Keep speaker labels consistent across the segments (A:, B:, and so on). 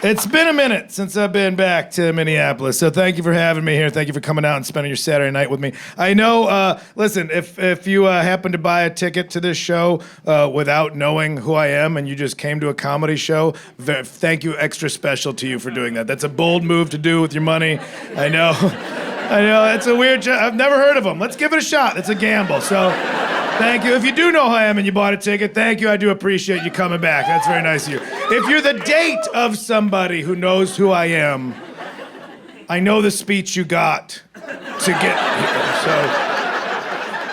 A: It's been a minute since I've been back to Minneapolis, so thank you for having me here. Thank you for coming out and spending your Saturday night with me. I know, listen, if you happen to buy a ticket to this show without knowing who I am and you just came to a comedy show, thank you extra special to you for doing that. That's a bold move to do with your money. I know. I know, it's a weird I've never heard of them. Let's give it a shot. It's a gamble, so thank you. If you do know who I am and you bought a ticket, thank you. I do appreciate you coming back. That's very nice of you. If you're the date of somebody who knows who I am, I know the speech you got to get here, so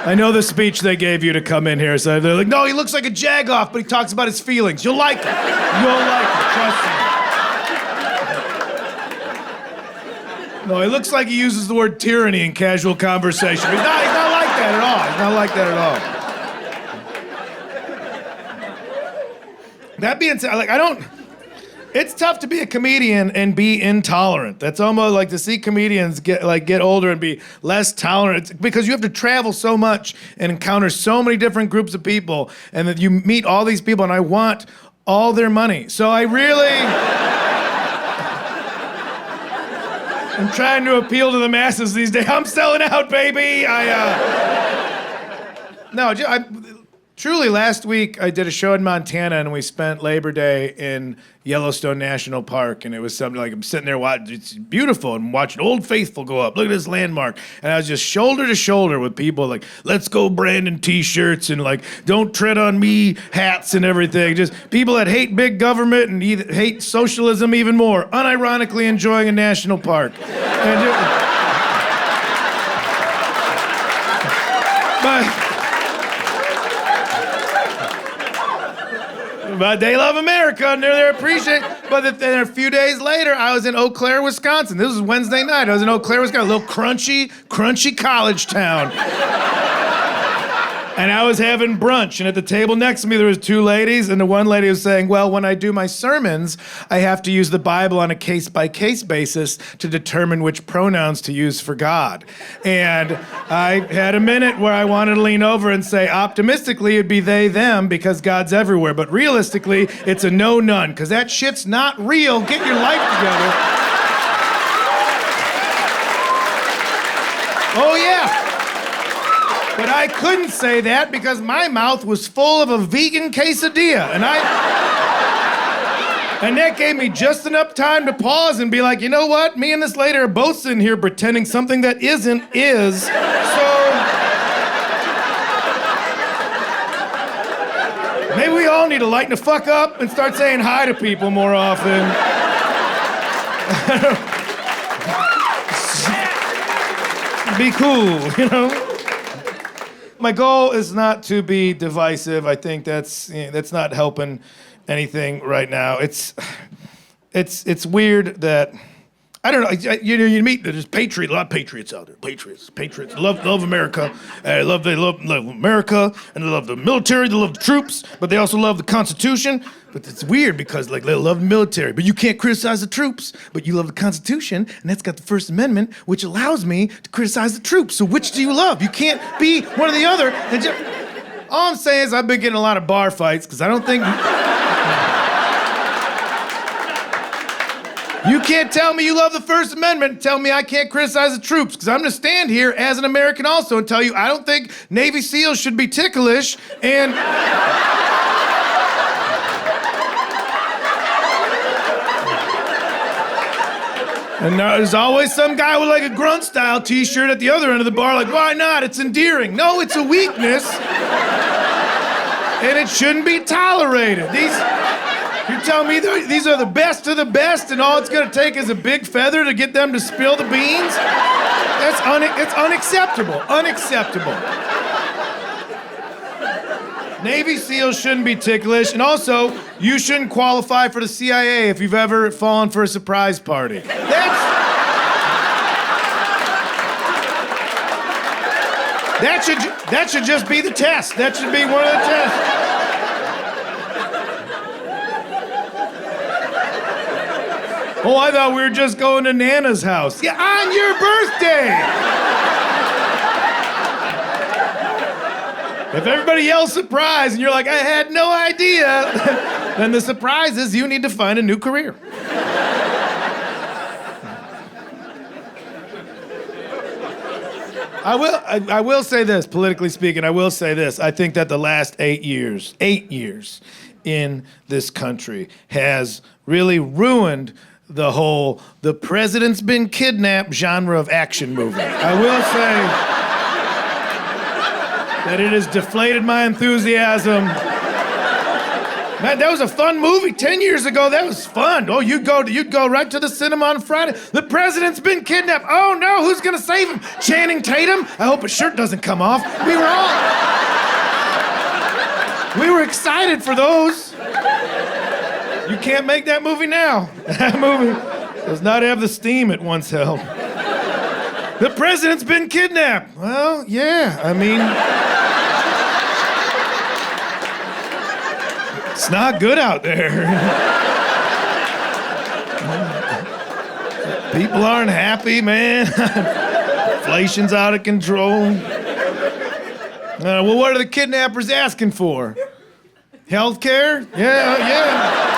A: I know the speech they gave you to come in here. So they're like, no, he looks like a jagoff, but he talks about his feelings. You'll like it. You'll like it, trust me. No, he looks like he uses the word tyranny in casual conversation. He's not like that at all. He's not like that at all. That being said, it's tough to be a comedian and be intolerant. That's almost like to see comedians get older and be less tolerant. It's because you have to travel so much and encounter so many different groups of people, and that you meet all these people, and I want all their money. So I'm trying to appeal to the masses these days. I'm selling out, baby. Truly, last week I did a show in Montana and we spent Labor Day in Yellowstone National Park, and it was something like I'm sitting there watching, it's beautiful, and watching Old Faithful go up. Look at this landmark. And I was just shoulder to shoulder with people like, let's go Brandon t-shirts and like, don't tread on me hats and everything. Just people that hate big government and hate socialism even more, unironically enjoying a national park. But they love America and they're appreciated. But then a few days later, I was in Eau Claire, Wisconsin. This was Wednesday night. I was in Eau Claire, Wisconsin, a little crunchy college town. And I was having brunch, and at the table next to me, there was two ladies, and the one lady was saying, well, when I do my sermons, I have to use the Bible on a case-by-case basis to determine which pronouns to use for God. And I had a minute where I wanted to lean over and say, optimistically, it'd be they, them, because God's everywhere. But realistically, it's a no, none, because that shit's not real. Get your life together. Oh, yeah. But I couldn't say that because my mouth was full of a vegan quesadilla, and that gave me just enough time to pause and be like, you know what? Me and this lady are both sitting here pretending something that isn't is, so maybe we all need to lighten the fuck up and start saying hi to people more often. Be cool, you know? My goal is not to be divisive. I think that's not helping anything right now. It's weird that, I don't know, you meet, there's a lot of patriots out there. Patriots, love America. They love America, and they love the military, they love the troops, but they also love the Constitution. But it's weird because they love the military, but you can't criticize the troops, but you love the Constitution, and that's got the First Amendment, which allows me to criticize the troops. So which do you love? You can't be one or the other. All I'm saying is I've been getting a lot of bar fights because I don't think... You can't tell me you love the First Amendment and tell me I can't criticize the troops, because I'm going to stand here as an American also and tell you I don't think Navy SEALs should be ticklish, and... And there's always some guy with like a grunt-style t-shirt at the other end of the bar like, why not? It's endearing. No, it's a weakness. And it shouldn't be tolerated. You're telling me these are the best of the best and all it's gonna take is a big feather to get them to spill the beans? It's unacceptable. Unacceptable. Navy SEALs shouldn't be ticklish, and also, you shouldn't qualify for the CIA if you've ever fallen for a surprise party. That should just be the test. That should be one of the tests. Oh, I thought we were just going to Nana's house. Yeah, on your birthday! If everybody yells surprise and you're like, I had no idea, then the surprise is you need to find a new career. I will say this, politically speaking, I will say this. I think that the last 8 years in this country has really ruined the president's been kidnapped genre of action movie. I will say that it has deflated my enthusiasm. Man, that was a fun movie 10 years ago. That was fun. Oh, you'd go right to the cinema on Friday. The president's been kidnapped. Oh no, who's gonna save him? Channing Tatum? I hope his shirt doesn't come off. We were excited for those. You can't make that movie now. That movie does not have the steam it once held. The president's been kidnapped. Well, yeah, I mean, it's not good out there. People aren't happy, man. Inflation's out of control. Well, what are the kidnappers asking for? Healthcare? Yeah.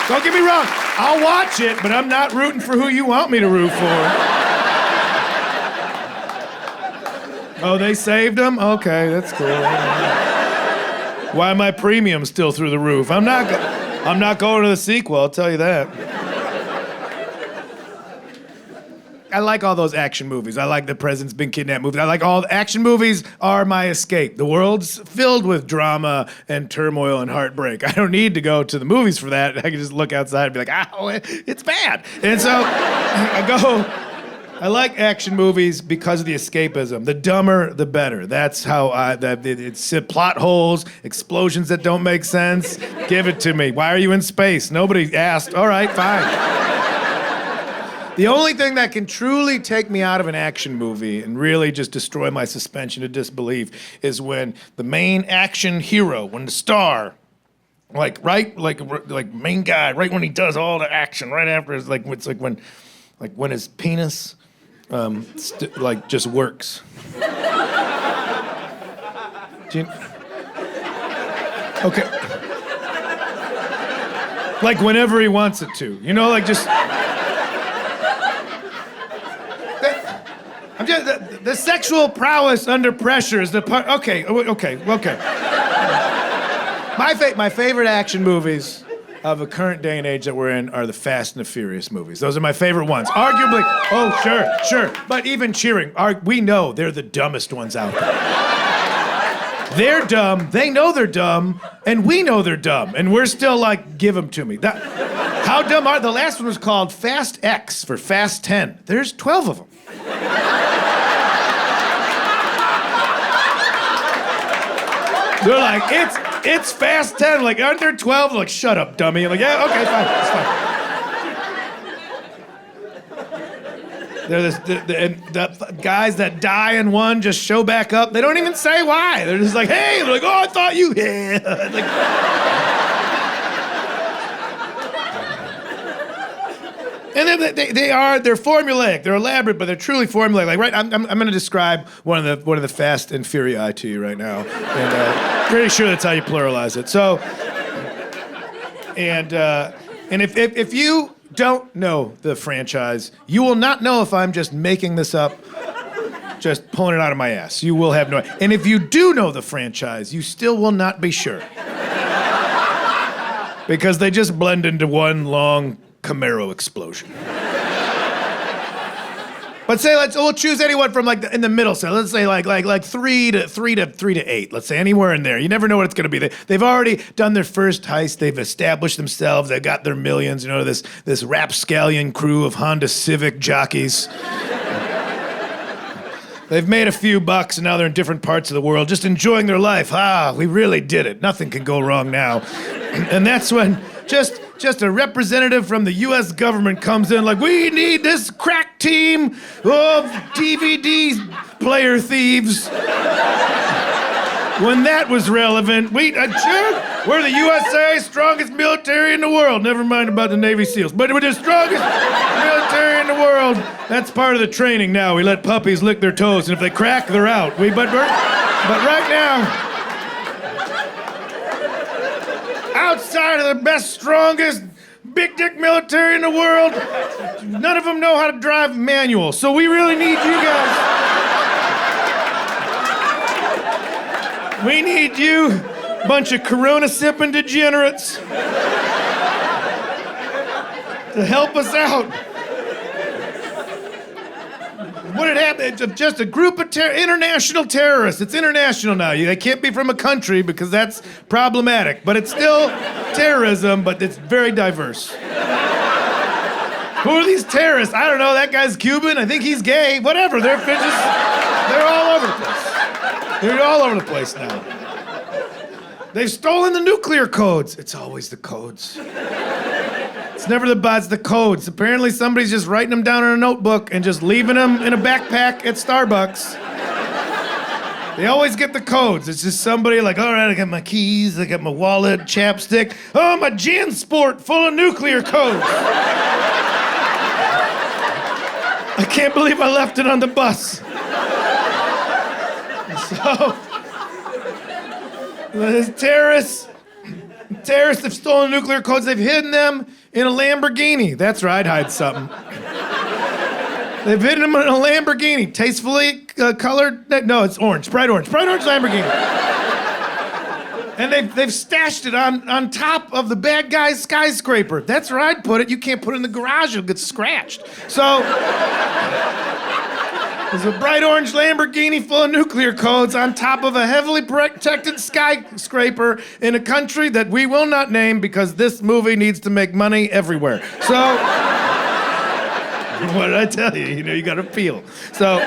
A: Don't get me wrong. I'll watch it, but I'm not rooting for who you want me to root for. Oh, they saved him? Okay, that's cool. Why are my premiums still through the roof? I'm not going to the sequel, I'll tell you that. I like all those action movies. I like the president's been kidnapped movies. I like all action movies are my escape. The world's filled with drama and turmoil and heartbreak. I don't need to go to the movies for that. I can just look outside and be like, oh, it's bad. And so I like action movies because of the escapism. The dumber, the better. That's how it's plot holes, explosions that don't make sense. Give it to me. Why are you in space? Nobody asked. All right, fine. The only thing that can truly take me out of an action movie and really just destroy my suspension of disbelief is when the main action hero, when the star, like main guy, right when he does all the action, right after it's like when his penis just works. Okay. Like whenever he wants it to, just. The sexual prowess under pressure is the part. Okay. My favorite action movies of the current day and age that we're in are the Fast and the Furious movies. Those are my favorite ones. Arguably, sure. But even cheering, we know they're the dumbest ones out there. They're dumb, they know they're dumb, and we know they're dumb, and we're still like, give them to me. How dumb are the last one was called Fast X for Fast 10. There's 12 of them. They're like, it's Fast 10. Like, aren't there 12? They're like, shut up, dummy. I'm like, yeah, okay, fine, it's fine. The guys that die in one just show back up. They don't even say why. They're just like, hey. They're like, oh, I thought you. Yeah. And then they're formulaic, they're elaborate, but they're truly formulaic. Like, right, I'm going to describe one of the Fast and Furious to you right now, and pretty sure that's how you pluralize it. So, and if you don't know the franchise, you will not know if I'm just making this up, just pulling it out of my ass. You will have no. And if you do know the franchise, you still will not be sure, because they just blend into one long Camaro explosion. But say we'll choose anyone from in the middle. So let's say like 3 to 8. Let's say anywhere in there. You never know what it's going to be. They've already done their first heist. They've established themselves. They've got their millions. This rapscallion crew of Honda Civic jockeys. They've made a few bucks and now they're in different parts of the world, just enjoying their life. We really did it. Nothing can go wrong now. And that's when just a representative from the U.S. government comes in like, we need this crack team of DVD player thieves. When that was relevant, we're the USA, strongest military in the world. Never mind about the Navy SEALs, but we're the strongest military in the world. That's part of the training now. We let puppies lick their toes, and if they crack, they're out. But right now, Outside of the best, strongest, big dick military in the world, none of them know how to drive manual. So we really need you guys. We need you, bunch of Corona sipping degenerates, to help us out. What had happened? It's just a group of international terrorists. It's international now. They can't be from a country because that's problematic. But it's still terrorism, but it's very diverse. Who are these terrorists? I don't know. That guy's Cuban. I think he's gay. Whatever. They're all over the place. They're all over the place now. They've stolen the nuclear codes. It's always the codes. It's never the bots, the codes. Apparently somebody's just writing them down in a notebook and just leaving them in a backpack at Starbucks. They always get the codes. It's just somebody like, all right, I got my keys, I got my wallet, chapstick. Oh, my JanSport full of nuclear codes. I can't believe I left it on the bus. So, the terrorists have stolen nuclear codes. They've hidden them in a Lamborghini. That's right, hide something. They've hidden them in a Lamborghini. Tastefully colored? No, it's orange. Bright orange Lamborghini. And they've stashed it on top of the bad guy's skyscraper. That's where I'd put it. You can't put it in the garage. It'll get scratched. So, there's a bright orange Lamborghini full of nuclear codes on top of a heavily protected skyscraper in a country that we will not name because this movie needs to make money everywhere. So, what did I tell you? You know, you got to feel. So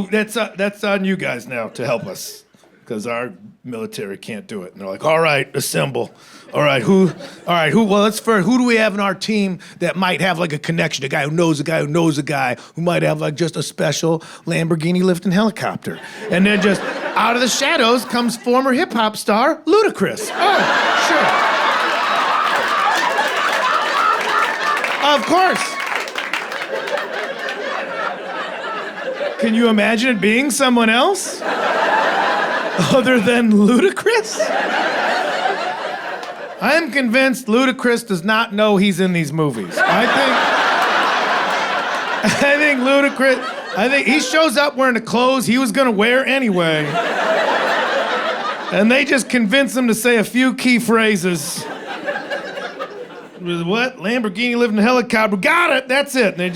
A: that's on you guys now to help us because our military can't do it. And they're like, all right, assemble. All right, who, well, let's first, who do we have in our team that might have like a connection? A guy who knows a guy who knows a guy who might have like just a special Lamborghini lifting helicopter. And then just out of the shadows comes former hip hop star Ludacris. Oh, sure. Of course. Can you imagine it being someone else other than Ludacris? I am convinced Ludacris does not know he's in these movies. I think he shows up wearing the clothes he was gonna wear anyway. And they just convince him to say a few key phrases. What? Lamborghini living in a helicopter. Got it, that's it. And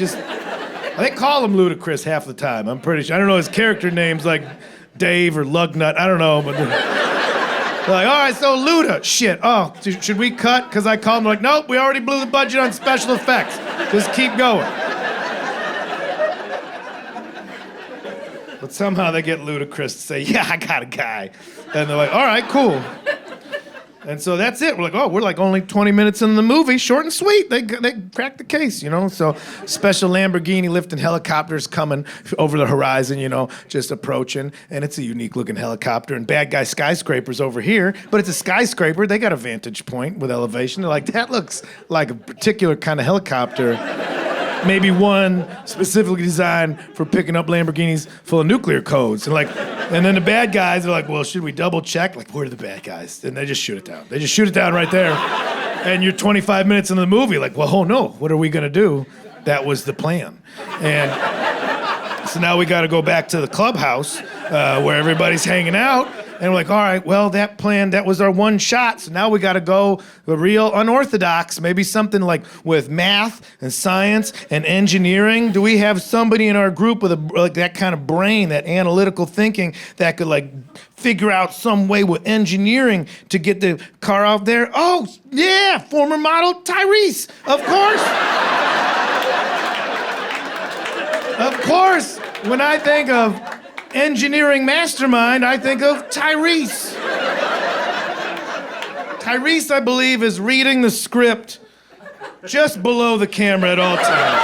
A: they call him Ludacris half the time, I'm pretty sure. I don't know his character names like Dave or Lugnut, I don't know, but they're like, all right, so Luda, shit, oh, should we cut? Because I called them like, nope, we already blew the budget on special effects. Just keep going. But somehow they get Ludacris to say, yeah, I got a guy. And they're like, all right, cool. And so that's it. We're like, oh, we're like only 20 minutes in the movie, short and sweet. They cracked the case, you know? So special Lamborghini lifting helicopters coming over the horizon, you know, just approaching. And it's a unique looking helicopter. And bad guy skyscraper's over here, but it's a skyscraper. They got a vantage point with elevation. They're like, that looks like a particular kind of helicopter. Maybe one specifically designed for picking up Lamborghinis full of nuclear codes. And then the bad guys are like, well, should we double check? Like, where are the bad guys? And they just shoot it down. They just shoot it down right there. And you're 25 minutes into the movie, like, well, oh no, what are we gonna do? That was the plan. And so now we gotta go back to the clubhouse where everybody's hanging out. And we're like, all right, well, that plan, that was our one shot. So now we got to go the real unorthodox, maybe something like with math and science and engineering. Do we have somebody in our group with like that kind of brain, that analytical thinking that could like figure out some way with engineering to get the car out there? Oh, yeah, former model Tyrese, of course. Of course, when I think of engineering mastermind, I think of Tyrese. Tyrese, I believe, is reading the script just below the camera at all times.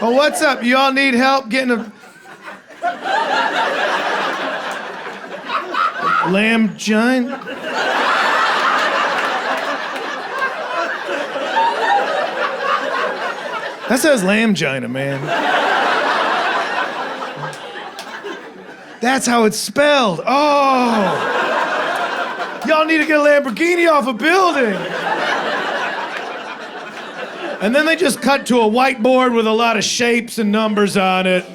A: Oh, what's up? You all need help getting a lamb giant? That says lamb gina, man. That's how it's spelled. Oh. Y'all need to get a Lamborghini off a building. And then they just cut to a whiteboard with a lot of shapes and numbers on it.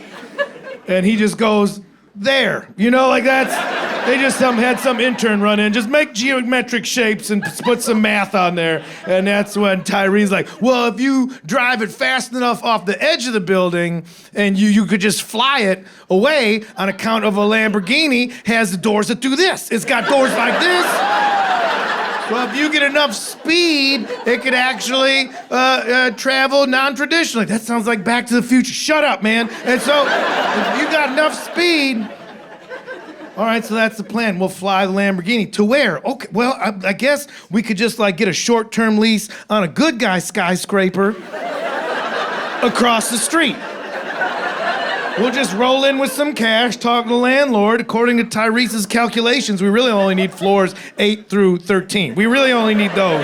A: And he just goes, there. You know, like that's, they just had some intern run in, just make geometric shapes and put some math on there. And that's when Tyree's like, well, if you drive it fast enough off the edge of the building and you could just fly it away on account of a Lamborghini has the doors that do this. It's got doors like this. Well, if you get enough speed, it could actually travel non-traditionally. That sounds like Back to the Future. Shut up, man. And so, if you got enough speed, all right, so that's the plan. We'll fly the Lamborghini. To where? Okay, well, I guess we could just like get a short-term lease on a good guy skyscraper across the street. We'll just roll in with some cash, talk to the landlord. According to Tyrese's calculations, we really only need floors 8 through 13. We really only need those.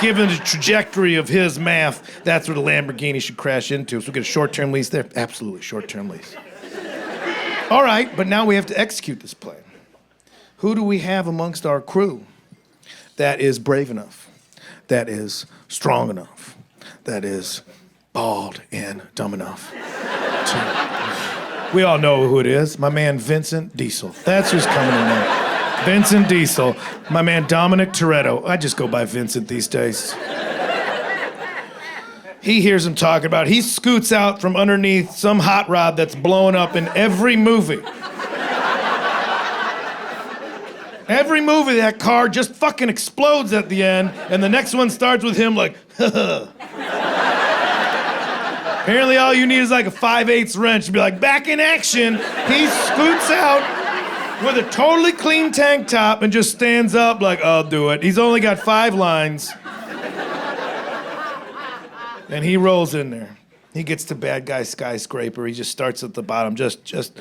A: Given the trajectory of his math, that's where the Lamborghini should crash into. So we'll get a short-term lease there. Absolutely, short-term lease. All right, but now we have to execute this plan. Who do we have amongst our crew that is brave enough, that is strong enough, that is bald and dumb enough to... We all know who it is. My man Vincent Diesel. That's who's coming in there. Vincent Diesel. My man Dominic Toretto. I just go by Vincent these days. He hears him talking about it. He scoots out from underneath some hot rod that's blowing up in every movie. Every movie, that car just fucking explodes at the end, and the next one starts with him like, Apparently all you need is like a 5/8 wrench to be like, back in action. He scoots out with a totally clean tank top and just stands up like, I'll do it. He's only got 5 lines. And he rolls in there. He gets to bad guy skyscraper. He just starts at the bottom, just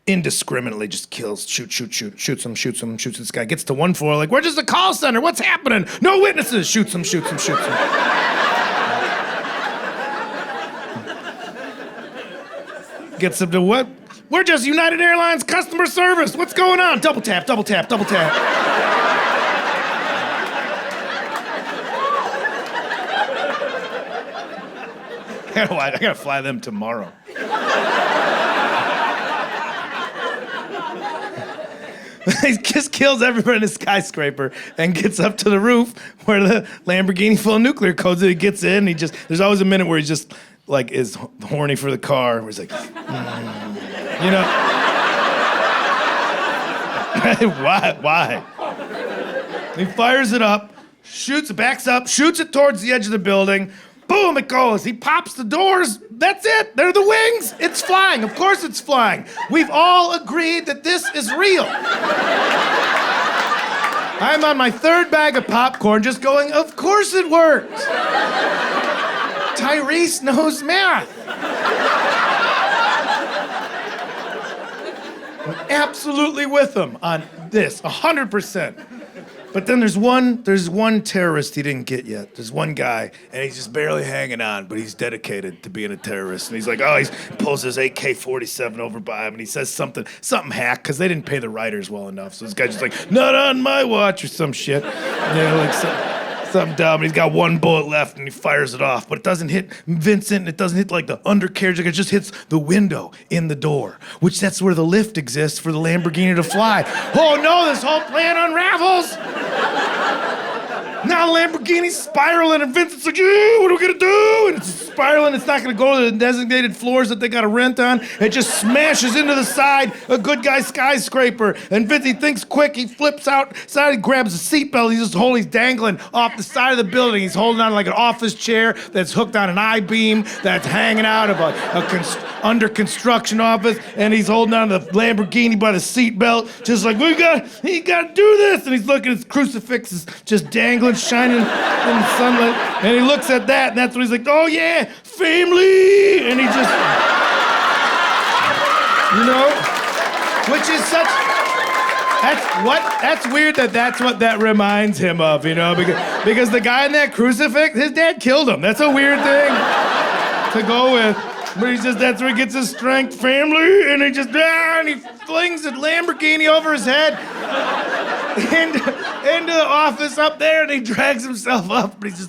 A: indiscriminately just kills, shoots him, shoots this guy. Gets to 1 floor, like, where's the call center? What's happening? No witnesses. Shoots him. Gets him to what? We're just United Airlines customer service. What's going on? Double tap. I gotta fly them tomorrow. He just kills everybody in the skyscraper and gets up to the roof where the Lamborghini full of nuclear codes. He gets in. There's always a minute where he just like is horny for the car. Where he's like, you know. Why? He fires it up, backs up, shoots it towards the edge of the building. Boom, it goes. He pops the doors. That's it. They're the wings. It's flying. Of course it's flying. We've all agreed that this is real. I'm on my 3rd bag of popcorn just going, of course it worked. Tyrese knows math. I'm absolutely with him on this, 100%. But then there's one terrorist he didn't get yet. There's one guy, and he's just barely hanging on, but he's dedicated to being a terrorist. And he's like, he pulls his AK-47 over by him, and he says something hack, because they didn't pay the writers well enough. So this guy's just like, not on my watch, or some shit. Like something dumb. And he's got 1 bullet left, and he fires it off. But it doesn't hit Vincent. It doesn't hit like the undercarriage. Like, it just hits the window in the door, which that's where the lift exists for the Lamborghini to fly. Oh no, this whole plan unravels. Now the Lamborghini's spiraling, and Vincent's like, what are we gonna do? And it's spiraling. It's not gonna go to the designated floors that they gotta rent on. It just smashes into the side, a good guy skyscraper. And Vincent thinks quick. He flips outside. He grabs a seatbelt. He's dangling off the side of the building. He's holding on like an office chair that's hooked on an I-beam that's hanging out of under construction office. And he's holding on to the Lamborghini by the seatbelt, just like, you gotta do this. And he's looking at his crucifixes just dangling, shining in the sunlight, and he looks at that, and that's when he's like, oh yeah, family, and he just, which is such, that's weird that's what that reminds him of, because the guy in that crucifix, his dad killed him. That's a weird thing to go with. But he just, that's where he gets his strength, family, and and he flings a Lamborghini over his head into the office up there, and he drags himself up, and he's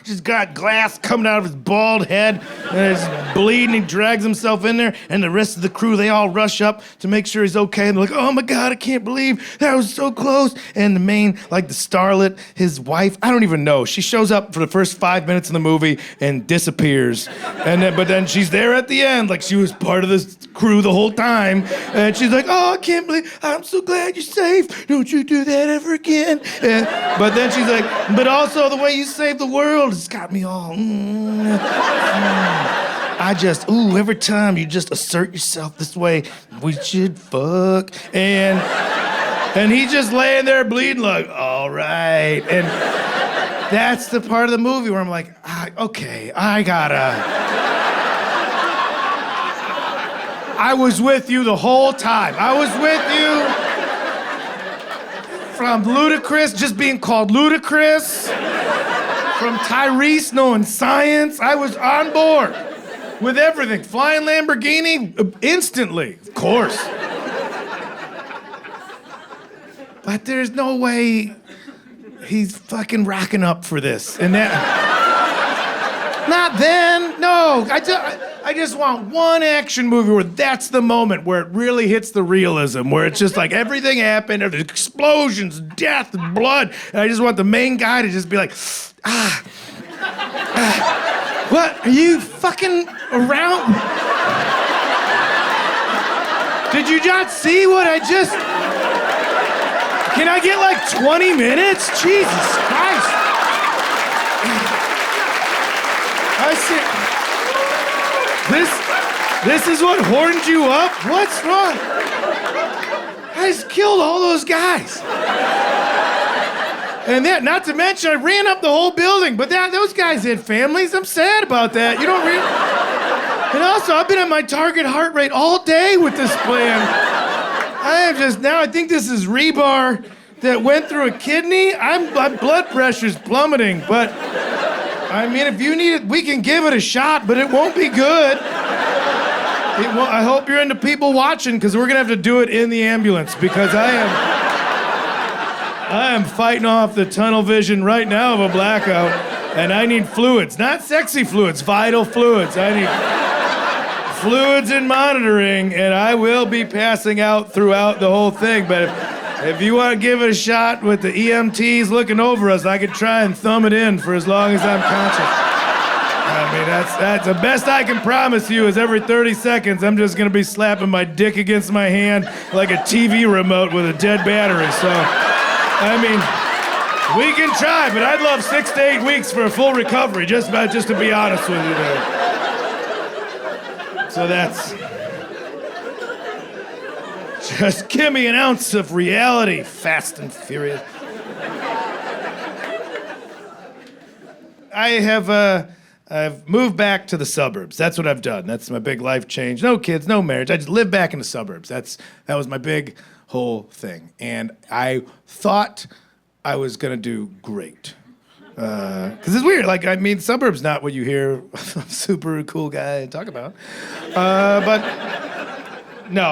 A: just got glass coming out of his bald head, and he's bleeding, he drags himself in there, and the rest of the crew, they all rush up to make sure he's okay, and they're like, oh my God, I can't believe that was so close, and the main, like the starlet, his wife, I don't even know, she shows up for the first 5 minutes in the movie and disappears, but then she's there at the end, like she was part of this crew the whole time, and she's like, oh, I can't believe, I'm so glad you're safe, don't you do that ever again. But then she's like, but also the way you saved the world has got me all, every time you just assert yourself this way, we should fuck. And he's just laying there bleeding like, all right. And that's the part of the movie where I'm like, I was with you the whole time. I was with you from ludicrous, just being called ludicrous, from Tyrese knowing science. I was on board with everything. Flying Lamborghini, instantly, of course. But there's no way he's fucking rocking up for this. And that... Not then, no. I just want one action movie where that's the moment where it really hits the realism, where it's just like everything happened, there's explosions, death, blood, and I just want the main guy to just be like, what, are you fucking around? Did you not see what I just... Can I get like 20 minutes? Jesus Christ. I see. This is what horned you up? What's wrong? I just killed all those guys. And that, not to mention, I ran up the whole building, but those guys had families. I'm sad about that. You don't read. And also, I've been at my target heart rate all day with this plan. I think this is rebar that went through a kidney. My blood pressure's plummeting, but I mean, if you need it, we can give it a shot, but it won't be good. I hope you're into people watching, because we're gonna have to do it in the ambulance, because I am fighting off the tunnel vision right now of a blackout, and I need fluids, not sexy fluids, vital fluids. I need fluids and monitoring, and I will be passing out throughout the whole thing, but if you want to give it a shot with the EMTs looking over us, I could try and thumb it in for as long as I'm conscious. I mean, that's the best I can promise you is every 30 seconds, I'm just going to be slapping my dick against my hand like a TV remote with a dead battery. So, I mean, we can try, but I'd love 6 to 8 weeks for a full recovery, just to be honest with you there. So that's... Just give me an ounce of reality, Fast and Furious. I've moved back to the suburbs. That's what I've done. That's my big life change. No kids, no marriage. I just live back in the suburbs. That was my big whole thing. And I thought I was gonna do great. Because it's weird. Like, I mean, suburbs not what you hear a super cool guy talk about. But no,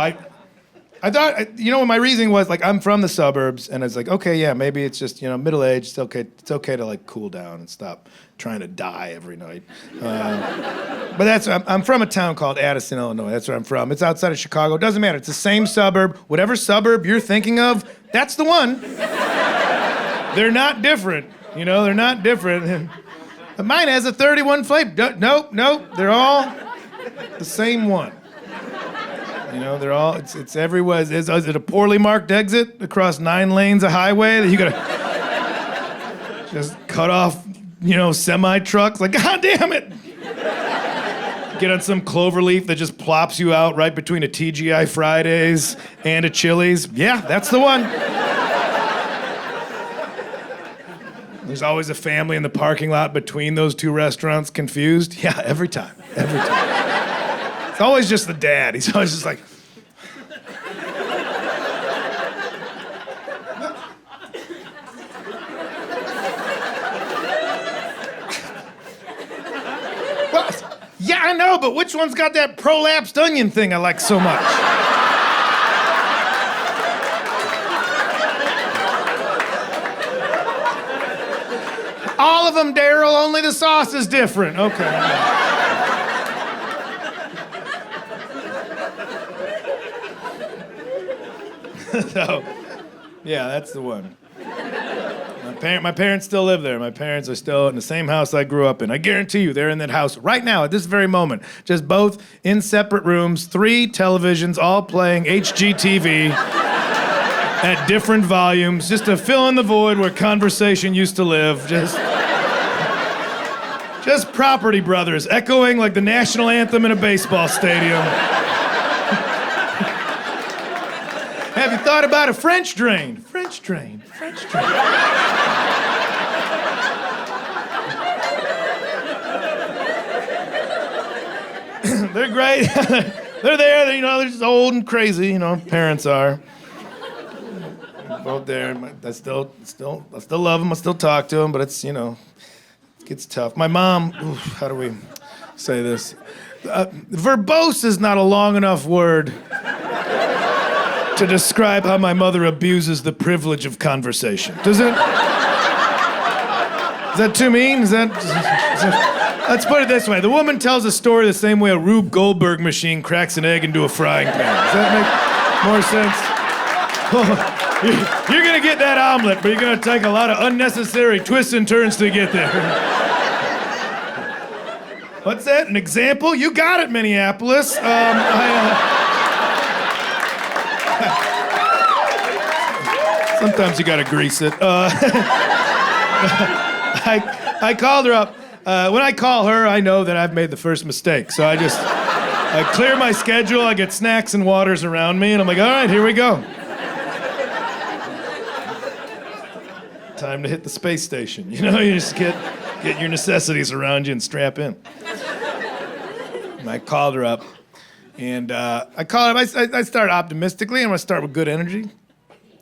A: I thought, my reasoning was, like, I'm from the suburbs, and I was like, okay, yeah, maybe it's just, middle-aged, it's okay to, like, cool down and stop trying to die every night. But I'm from a town called Addison, Illinois. That's where I'm from. It's outside of Chicago. It doesn't matter. It's the same suburb. Whatever suburb you're thinking of, that's the one. They're not different. They're not different. But mine has a 31 flavor. Nope, they're all the same one. They're all, it's everywhere. Is it a poorly marked exit across 9 lanes of highway that you gotta just cut off, semi-trucks? Like, God damn it! Get on some cloverleaf that just plops you out right between a TGI Fridays and a Chili's. Yeah, that's the one. There's always a family in the parking lot between those 2 restaurants confused. Yeah, every time. It's always just the dad. He's always just like... Yeah, I know, but which one's got that prolapsed onion thing I like so much? All of them, Daryl, only the sauce is different. Okay. So, yeah, that's the one. My parents still live there. My parents are still in the same house I grew up in. I guarantee you, they're in that house right now at this very moment. Just both in separate rooms, 3 televisions, all playing HGTV at different volumes, just to fill in the void where conversation used to live. Just Property Brothers, echoing like the national anthem in a baseball stadium. Have you thought about a French drain? French drain, French drain. They're great. They're there, they're just old and crazy, parents are. Both there. I still love them, I still talk to them, but it's, it gets tough. My mom, how do we say this? Verbose is not a long enough word to describe how my mother abuses the privilege of conversation. Is that too mean? Let's put it this way. The woman tells a story the same way a Rube Goldberg machine cracks an egg into a frying pan. Does that make more sense? You're gonna get that omelet, but you're gonna take a lot of unnecessary twists and turns to get there. What's that? An example? You got it, Minneapolis. Sometimes you gotta grease it. I called her up. When I call her, I know that I've made the first mistake. So I clear my schedule, I get snacks and waters around me, and I'm like, all right, here we go. Time to hit the space station. You just get your necessities around you and strap in. And I called her up, and I started optimistically. I'm gonna start with good energy.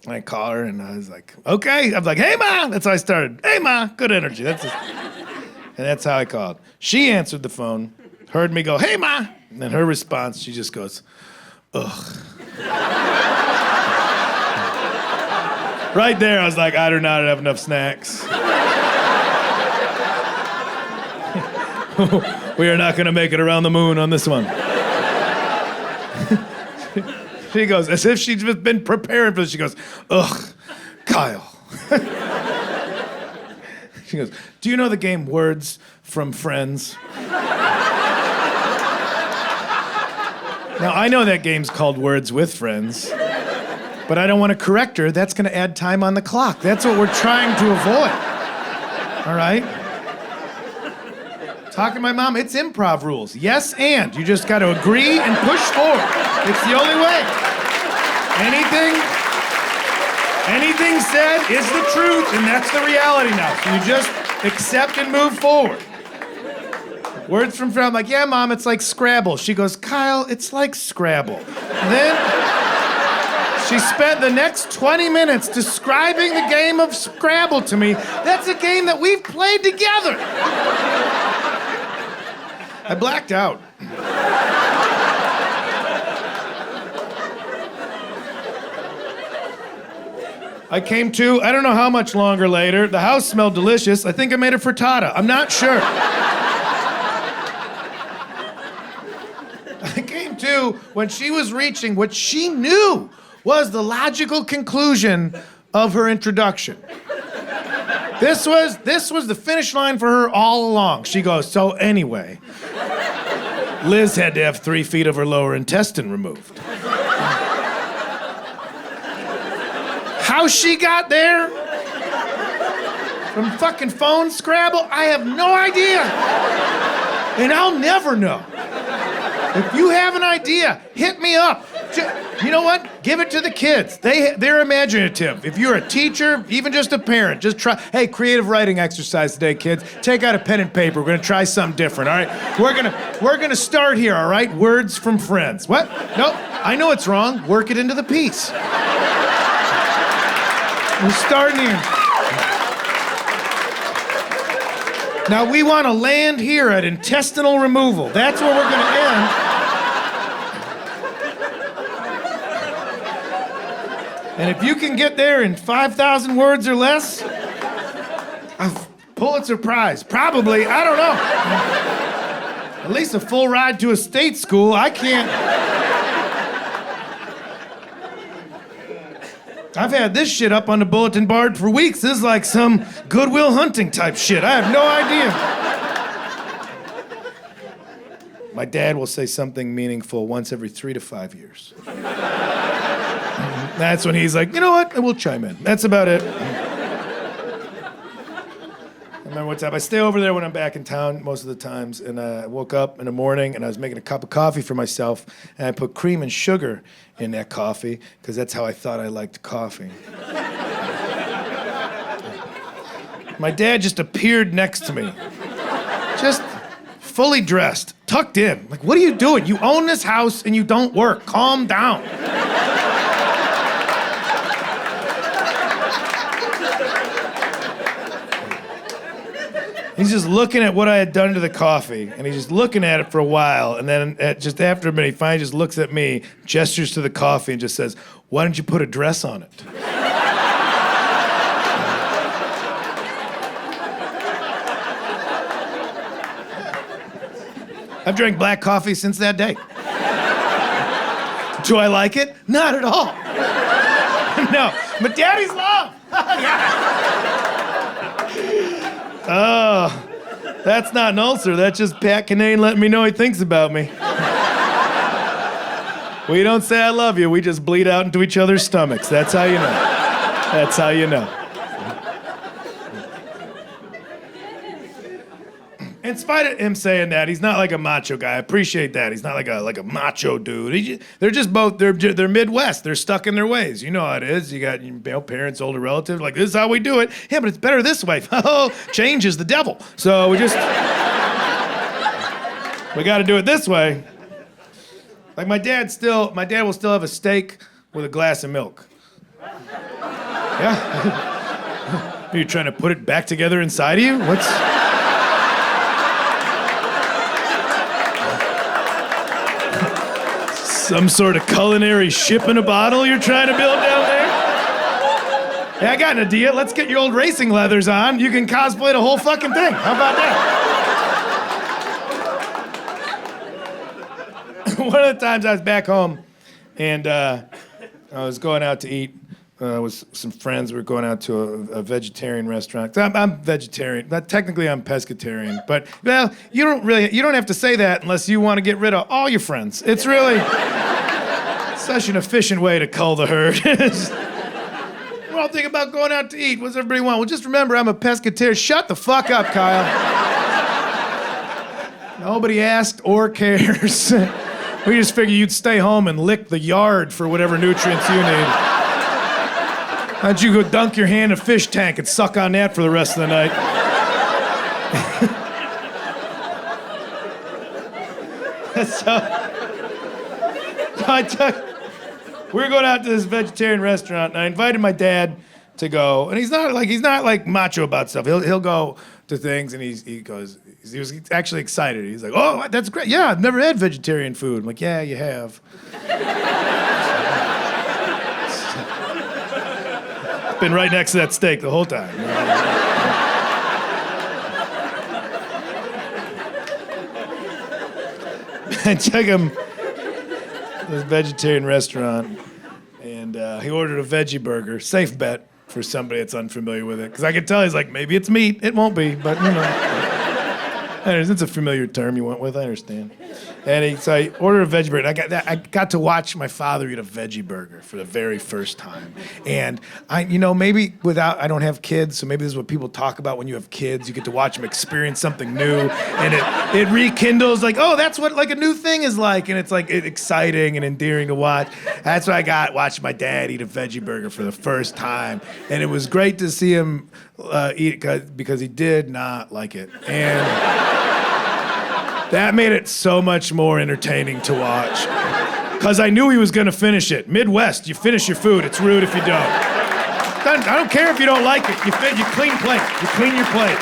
A: And I call her, and I was like, okay. I was like, hey, Ma. That's how I started. Hey, Ma, good energy. And that's how I called. She answered the phone, heard me go, hey, Ma. And then her response, she just goes, ugh. Right there, I was like, I do not have enough snacks. We are not going to make it around the moon on this one. She goes, as if she'd just been preparing for this, she goes, ugh, Kyle. She goes, do you know the game Words from Friends? Now, I know that game's called Words with Friends, but I don't want to correct her. That's going to add time on the clock. That's what we're trying to avoid. All right? Talking to my mom, it's improv rules. Yes, and. You just got to agree and push forward. It's the only way. Anything said is the truth, and that's the reality now. So you just accept and move forward. Words from friend, I'm like, yeah, Mom, it's like Scrabble. She goes, Kyle, it's like Scrabble. And then she spent the next 20 minutes describing the game of Scrabble to me. That's a game that we've played together. I blacked out. I came to, I don't know how much longer later. The house smelled delicious. I think I made a frittata. I'm not sure. I came to when she was reaching what she knew was the logical conclusion of her introduction. This was the finish line for her all along. She goes, so anyway, Liz had to have 3 feet of her lower intestine removed. How she got there? From fucking phone Scrabble? I have no idea. And I'll never know. If you have an idea, hit me up. You know what? Give it to the kids. They're imaginative. If you're a teacher, even just a parent, just try. Hey, creative writing exercise today, kids. Take out a pen and paper. We're gonna try something different, all right? We're gonna start here, all right? Words from friends. What? Nope. I know it's wrong. Work it into the piece. We're starting here. Now we want to land here at intestinal removal. That's where we're going to end. And if you can get there in 5,000 words or less, a Pulitzer Prize. Probably, I don't know. At least a full ride to a state school. I can't. I've had this shit up on the bulletin board for weeks. This is like some Goodwill Hunting type shit. I have no idea. My dad will say something meaningful once every 3 to 5 years. That's when he's like, you know what? We'll chime in. That's about it. I remember one time, I stay over there when I'm back in town most of the times, and I woke up in the morning and I was making a cup of coffee for myself, and I put cream and sugar in that coffee because that's how I thought I liked coffee. My dad just appeared next to me, just fully dressed, tucked in. Like, what are you doing? You own this house and you don't work. Calm down. He's just looking at what I had done to the coffee, and he's just looking at it for a while, and then just after a minute, he finally just looks at me, gestures to the coffee, and just says, "Why don't you put a dress on it?" I've drank black coffee since that day. Do I like it? Not at all. No, but daddy's love. Oh, that's not an ulcer. That's just Pat Kinane letting me know he thinks about me. We don't say I love you. We just bleed out into each other's stomachs. That's how you know. That's how you know. In spite of him saying that, he's not like a macho guy. I appreciate that. He's not like a macho dude. They're just both, they're Midwest. They're stuck in their ways. You know how it is. You got parents, older relatives, like, this is how we do it. Yeah, but it's better this way. Oh, change is the devil. So we got to do it this way. Like my dad will still have a steak with a glass of milk. Yeah. Are you trying to put it back together inside of you? What's... Some sort of culinary ship in a bottle you're trying to build down there? Hey, I got an idea. Let's get your old racing leathers on. You can cosplay the whole fucking thing. How about that? One of the times I was back home, and I was going out to eat with some friends. We were going out to a vegetarian restaurant. I'm vegetarian. Technically, I'm pescatarian. But, well, you don't have to say that unless you want to get rid of all your friends. It's really such an efficient way to cull the herd. We're all thinking about going out to eat. What does everybody want? Well, just remember, I'm a pescatarian. Shut the fuck up, Kyle. Nobody asked or cares. We just figured you'd stay home and lick the yard for whatever nutrients you need. Why don't you go dunk your hand in a fish tank and suck on that for the rest of the night? We were going out to this vegetarian restaurant, and I invited my dad to go. And he's not like macho about stuff. He'll go to things, and he was actually excited. He's like, "Oh, that's great. Yeah, I've never had vegetarian food." I'm like, "Yeah, you have." Been right next to that steak the whole time. I took him to this vegetarian restaurant, and he ordered a veggie burger. Safe bet for somebody that's unfamiliar with it, because I could tell he's like, maybe it's meat. It won't be, but you know. It's a familiar term you went with. I understand. And so I ordered a veggie burger. And I got to watch my father eat a veggie burger for the very first time. And maybe I don't have kids, so maybe this is what people talk about when you have kids. You get to watch them experience something new, and it rekindles like, oh, that's what like a new thing is like, and it's like exciting and endearing to watch. That's what I got watching my dad eat a veggie burger for the first time, and it was great to see him eat it because he did not like it, and. That made it so much more entertaining to watch. Because I knew he was going to finish it. Midwest, you finish your food. It's rude if you don't. I don't care if you don't like it. You clean plate. You clean your plate.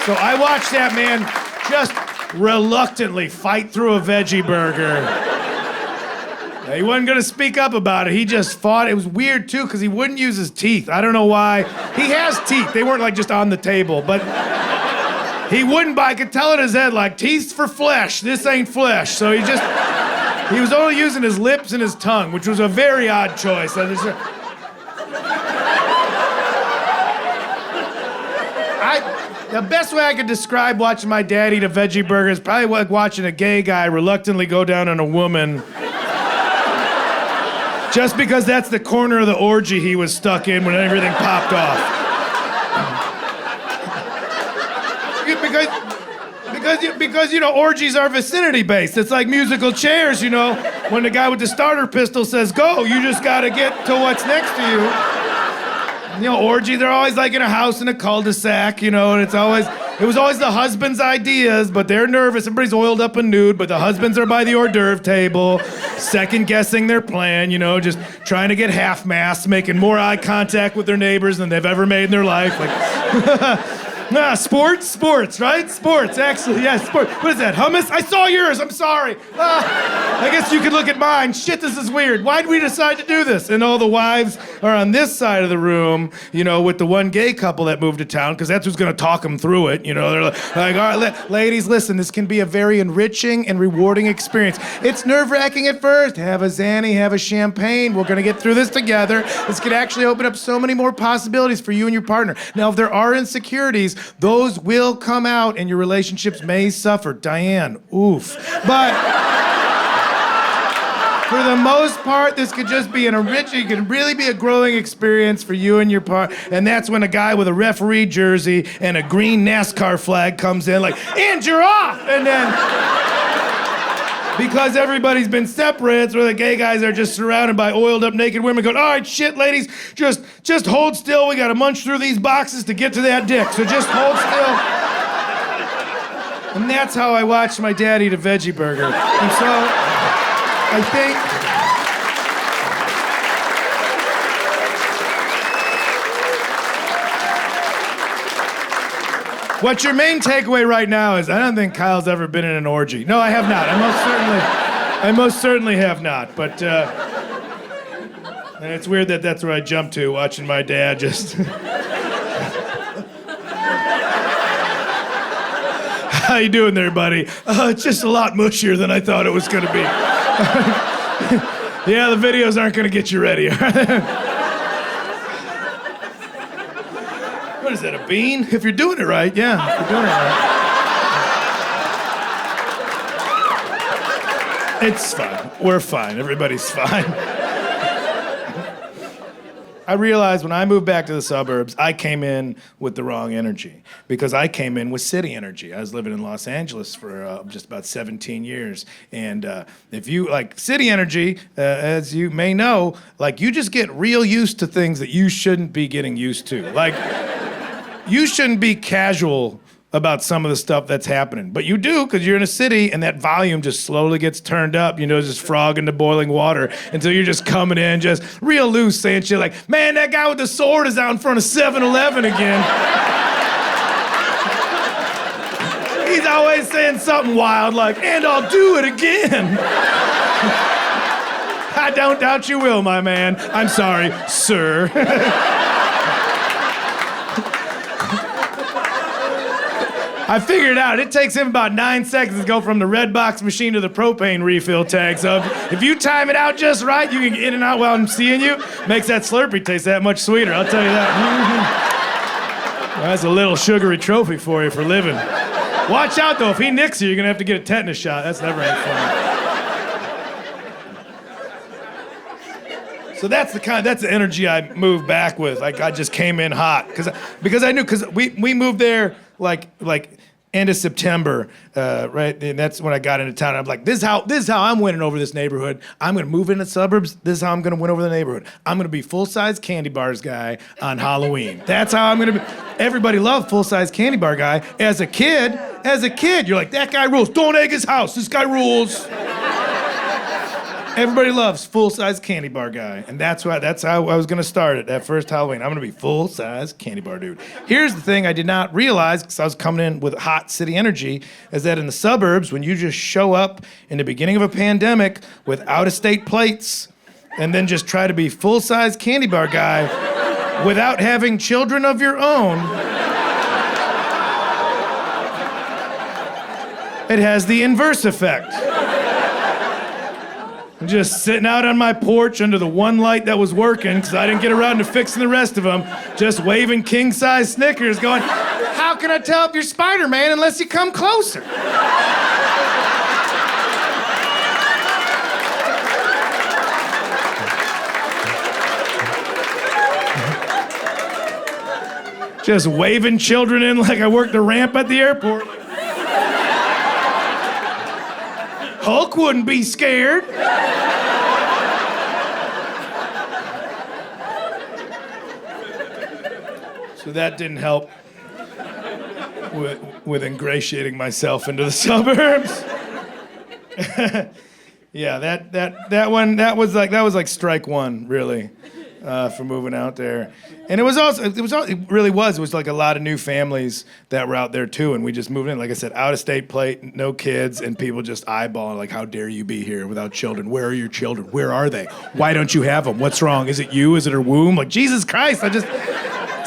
A: So I watched that man just reluctantly fight through a veggie burger. He wasn't gonna speak up about it. He just fought. It was weird too, because he wouldn't use his teeth. I don't know why. He has teeth. They weren't like just on the table, but he wouldn't I could tell in his head, like, teeth's for flesh. This ain't flesh. So he was only using his lips and his tongue, which was a very odd choice. The best way I could describe watching my dad eat a veggie burger is probably like watching a gay guy reluctantly go down on a woman. Just because that's the corner of the orgy he was stuck in when everything popped off. Because orgies are vicinity-based. It's like musical chairs, When the guy with the starter pistol says, go, you just gotta get to what's next to you. Orgy, they're always like in a house in a cul-de-sac, and it was always the husband's ideas, but they're nervous. Everybody's oiled up and nude, but the husbands are by the hors d'oeuvre table, second-guessing their plan, just trying to get half-mast, making more eye contact with their neighbors than they've ever made in their life. Sports, right? Sports, actually, yes, sports. What is that, hummus? I saw yours, I'm sorry. I guess you could look at mine. Shit, this is weird. Why'd we decide to do this? And all the wives are on this side of the room, with the one gay couple that moved to town, because that's who's gonna talk them through it, They're like, all right, ladies, listen, this can be a very enriching and rewarding experience. It's nerve-wracking at first. Have a Xanny, have a champagne. We're gonna get through this together. This could actually open up so many more possibilities for you and your partner. Now, if there are insecurities, those will come out and your relationships may suffer. Diane, oof. But for the most part, this could just be it could really be a growing experience for you and your partner. And that's when a guy with a referee jersey and a green NASCAR flag comes in like, and you're off! And then, because everybody's been separated, so the gay guys are just surrounded by oiled up naked women going, all right, shit, ladies, just hold still. We gotta munch through these boxes to get to that dick, so just hold still. And that's how I watched my dad eat a veggie burger. And so, I think... What's your main takeaway right now is I don't think Kyle's ever been in an orgy. No, I have not. I most certainly have not. But and it's weird that that's where I jumped to, watching my dad just. How you doing there, buddy? It's just a lot mushier than I thought it was gonna be. Yeah, the videos aren't gonna get you ready. What is that, a bean? If you're doing it right, yeah, if you're doing it right. It's fine. We're fine. Everybody's fine. I realized when I moved back to the suburbs, I came in with the wrong energy because I came in with city energy. I was living in Los Angeles for just about 17 years. And if you, like, city energy, as you may know, like, you just get real used to things that you shouldn't be getting used to. Like, you shouldn't be casual about some of the stuff that's happening. But you do, because you're in a city, and that volume just slowly gets turned up, just frog into boiling water, until you're just coming in just real loose, saying shit like, man, that guy with the sword is out in front of 7-Eleven again. He's always saying something wild like, and I'll do it again. I don't doubt you will, my man. I'm sorry, sir. I figured out it takes him about 9 seconds to go from the red box machine to the propane refill tank. So if you time it out just right, you can get in and out while I'm seeing you. Makes that Slurpee taste that much sweeter, I'll tell you that. Well, that's a little sugary trophy for you for living. Watch out though, if he nicks you, you're gonna have to get a tetanus shot. That's never any fun. So that's the energy I moved back with. Like, I just came in hot because I knew, because we moved there like end of September, right? And that's when I got into town. I'm like, this is how I'm winning over this neighborhood. I'm gonna move into the suburbs. This is how I'm gonna win over the neighborhood. I'm gonna be full-size candy bars guy on Halloween. That's how I'm gonna be. Everybody loved full-size candy bar guy. As a kid, you're like, that guy rules. Don't egg his house. This guy rules. Everybody loves full-size candy bar guy, and that's how I was gonna start it that first Halloween. I'm gonna be full-size candy bar dude. Here's the thing I did not realize, because I was coming in with hot city energy, is that in the suburbs, when you just show up in the beginning of a pandemic with out-of-state plates, and then just try to be full-size candy bar guy without having children of your own, it has the inverse effect. I'm just sitting out on my porch under the one light that was working, because I didn't get around to fixing the rest of them, just waving king-size Snickers, going, how can I tell if you're Spider-Man unless you come closer? Just waving children in like I worked the ramp at the airport. Hulk wouldn't be scared. So that didn't help with ingratiating myself into the suburbs. Yeah, that was like strike one, really, for moving out there. And it really was like a lot of new families that were out there too, and we just moved in, like I said, out of state plate, no kids, and people just eyeballing like, how dare you be here without children? Where are your children? Where are they? Why don't you have them? What's wrong? Is it you? Is it her womb? Like, Jesus Christ, I just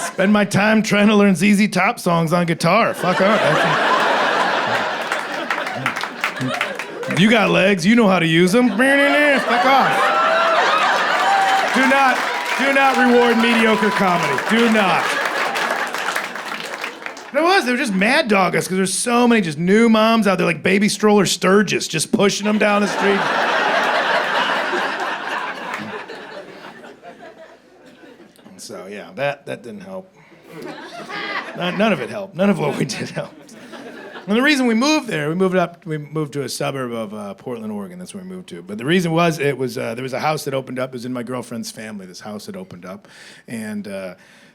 A: spend my time trying to learn ZZ Top songs on guitar. Fuck off. You got legs, you know how to use them. Fuck off. Do not reward mediocre comedy. Do not. They were just mad dog us, because there's so many just new moms out there, like baby stroller Sturgis, just pushing them down the street. So yeah, that didn't help. None of it helped. None of what we did helped. And the reason we moved there, we moved to a suburb of Portland, Oregon. That's where we moved to. But the reason was, there was a house that opened up. It was in my girlfriend's family. This house had opened up, and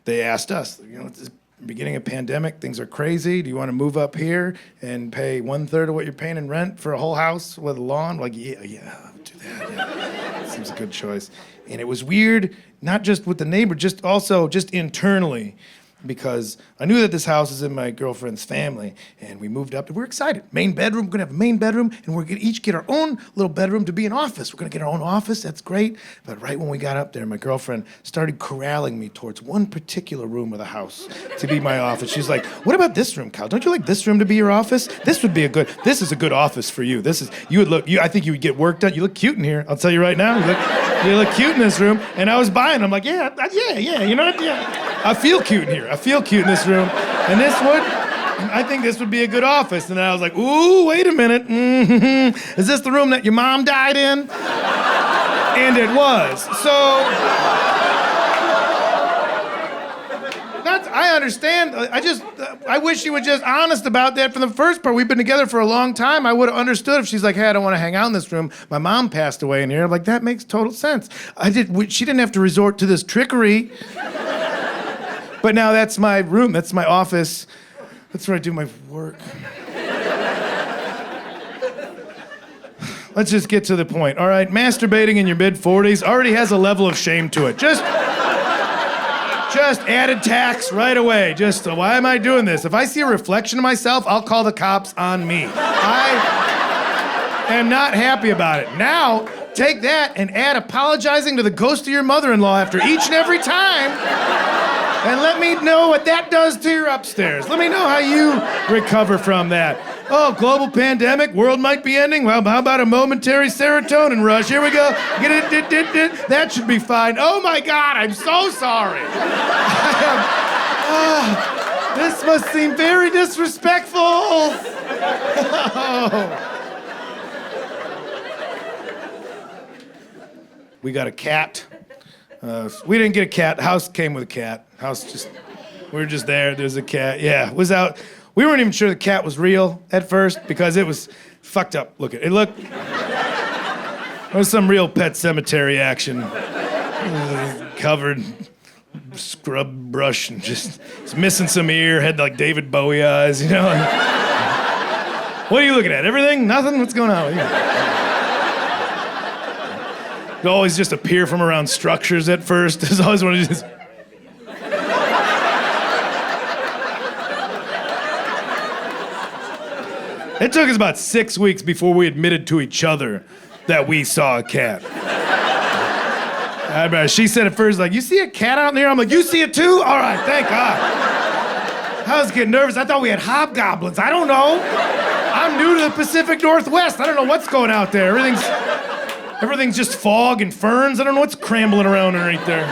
A: they asked us, it's the beginning of pandemic, things are crazy. Do you want to move up here and pay 1/3 of what you're paying in rent for a whole house with a lawn? Like, yeah, I'll do that. Yeah. Seems a good choice. And it was weird, not just with the neighbor, just internally. Because I knew that this house is in my girlfriend's family, and we moved up. We're excited. Main bedroom, we're gonna have a main bedroom, and we're gonna each get our own little bedroom to be an office. We're gonna get our own office, that's great. But right when we got up there, my girlfriend started corralling me towards one particular room of the house to be my office. She's like, what about this room, Kyle? Don't you like this room to be your office? This is a good office for you. I think you would get work done. You look cute in here, I'll tell you right now. You look cute in this room. And I was buying, I'm like, yeah, you know what? Yeah. I feel cute in here. I feel cute in this room. And I think this would be a good office. And then I was like, ooh, wait a minute. Mm-hmm. Is this the room that your mom died in? And it was. So, I understand. I wish she was just honest about that from the first part. We've been together for a long time. I would have understood if she's like, hey, I don't want to hang out in this room. My mom passed away in here. I'm like, that makes total sense. She didn't have to resort to this trickery. But now that's my room, that's my office. That's where I do my work. Let's just get to the point, all right? Masturbating in your mid-40s already has a level of shame to it. Just added tax right away. Why am I doing this? If I see a reflection of myself, I'll call the cops on me. I am not happy about it. Now, take that and add apologizing to the ghost of your mother-in-law after each and every time. And let me know what that does to your upstairs. Let me know how you recover from that. Oh, global pandemic, world might be ending. Well, how about a momentary serotonin rush? Here we go. That should be fine. Oh my God, I'm so sorry. This must seem very disrespectful. We got a cat. We didn't get a cat. The house came with a cat. We were just there. There's a cat. Yeah, it was out. We weren't even sure the cat was real at first because it was fucked up looking. It was some real Pet Cemetery action. Covered, scrub brush, and just missing some ear. Had like David Bowie eyes, you know. What are you looking at? Everything? Nothing? What's going on with you? They always just appear from around structures at first. There's always one of these. It took us about 6 weeks before we admitted to each other that we saw a cat. I remember she said at first, like, you see a cat out there? I'm like, you see it too? All right, thank God. I was getting nervous. I thought we had hobgoblins. I don't know. I'm new to the Pacific Northwest. I don't know what's going out there. Everything's just fog and ferns. I don't know what's crambling around underneath there.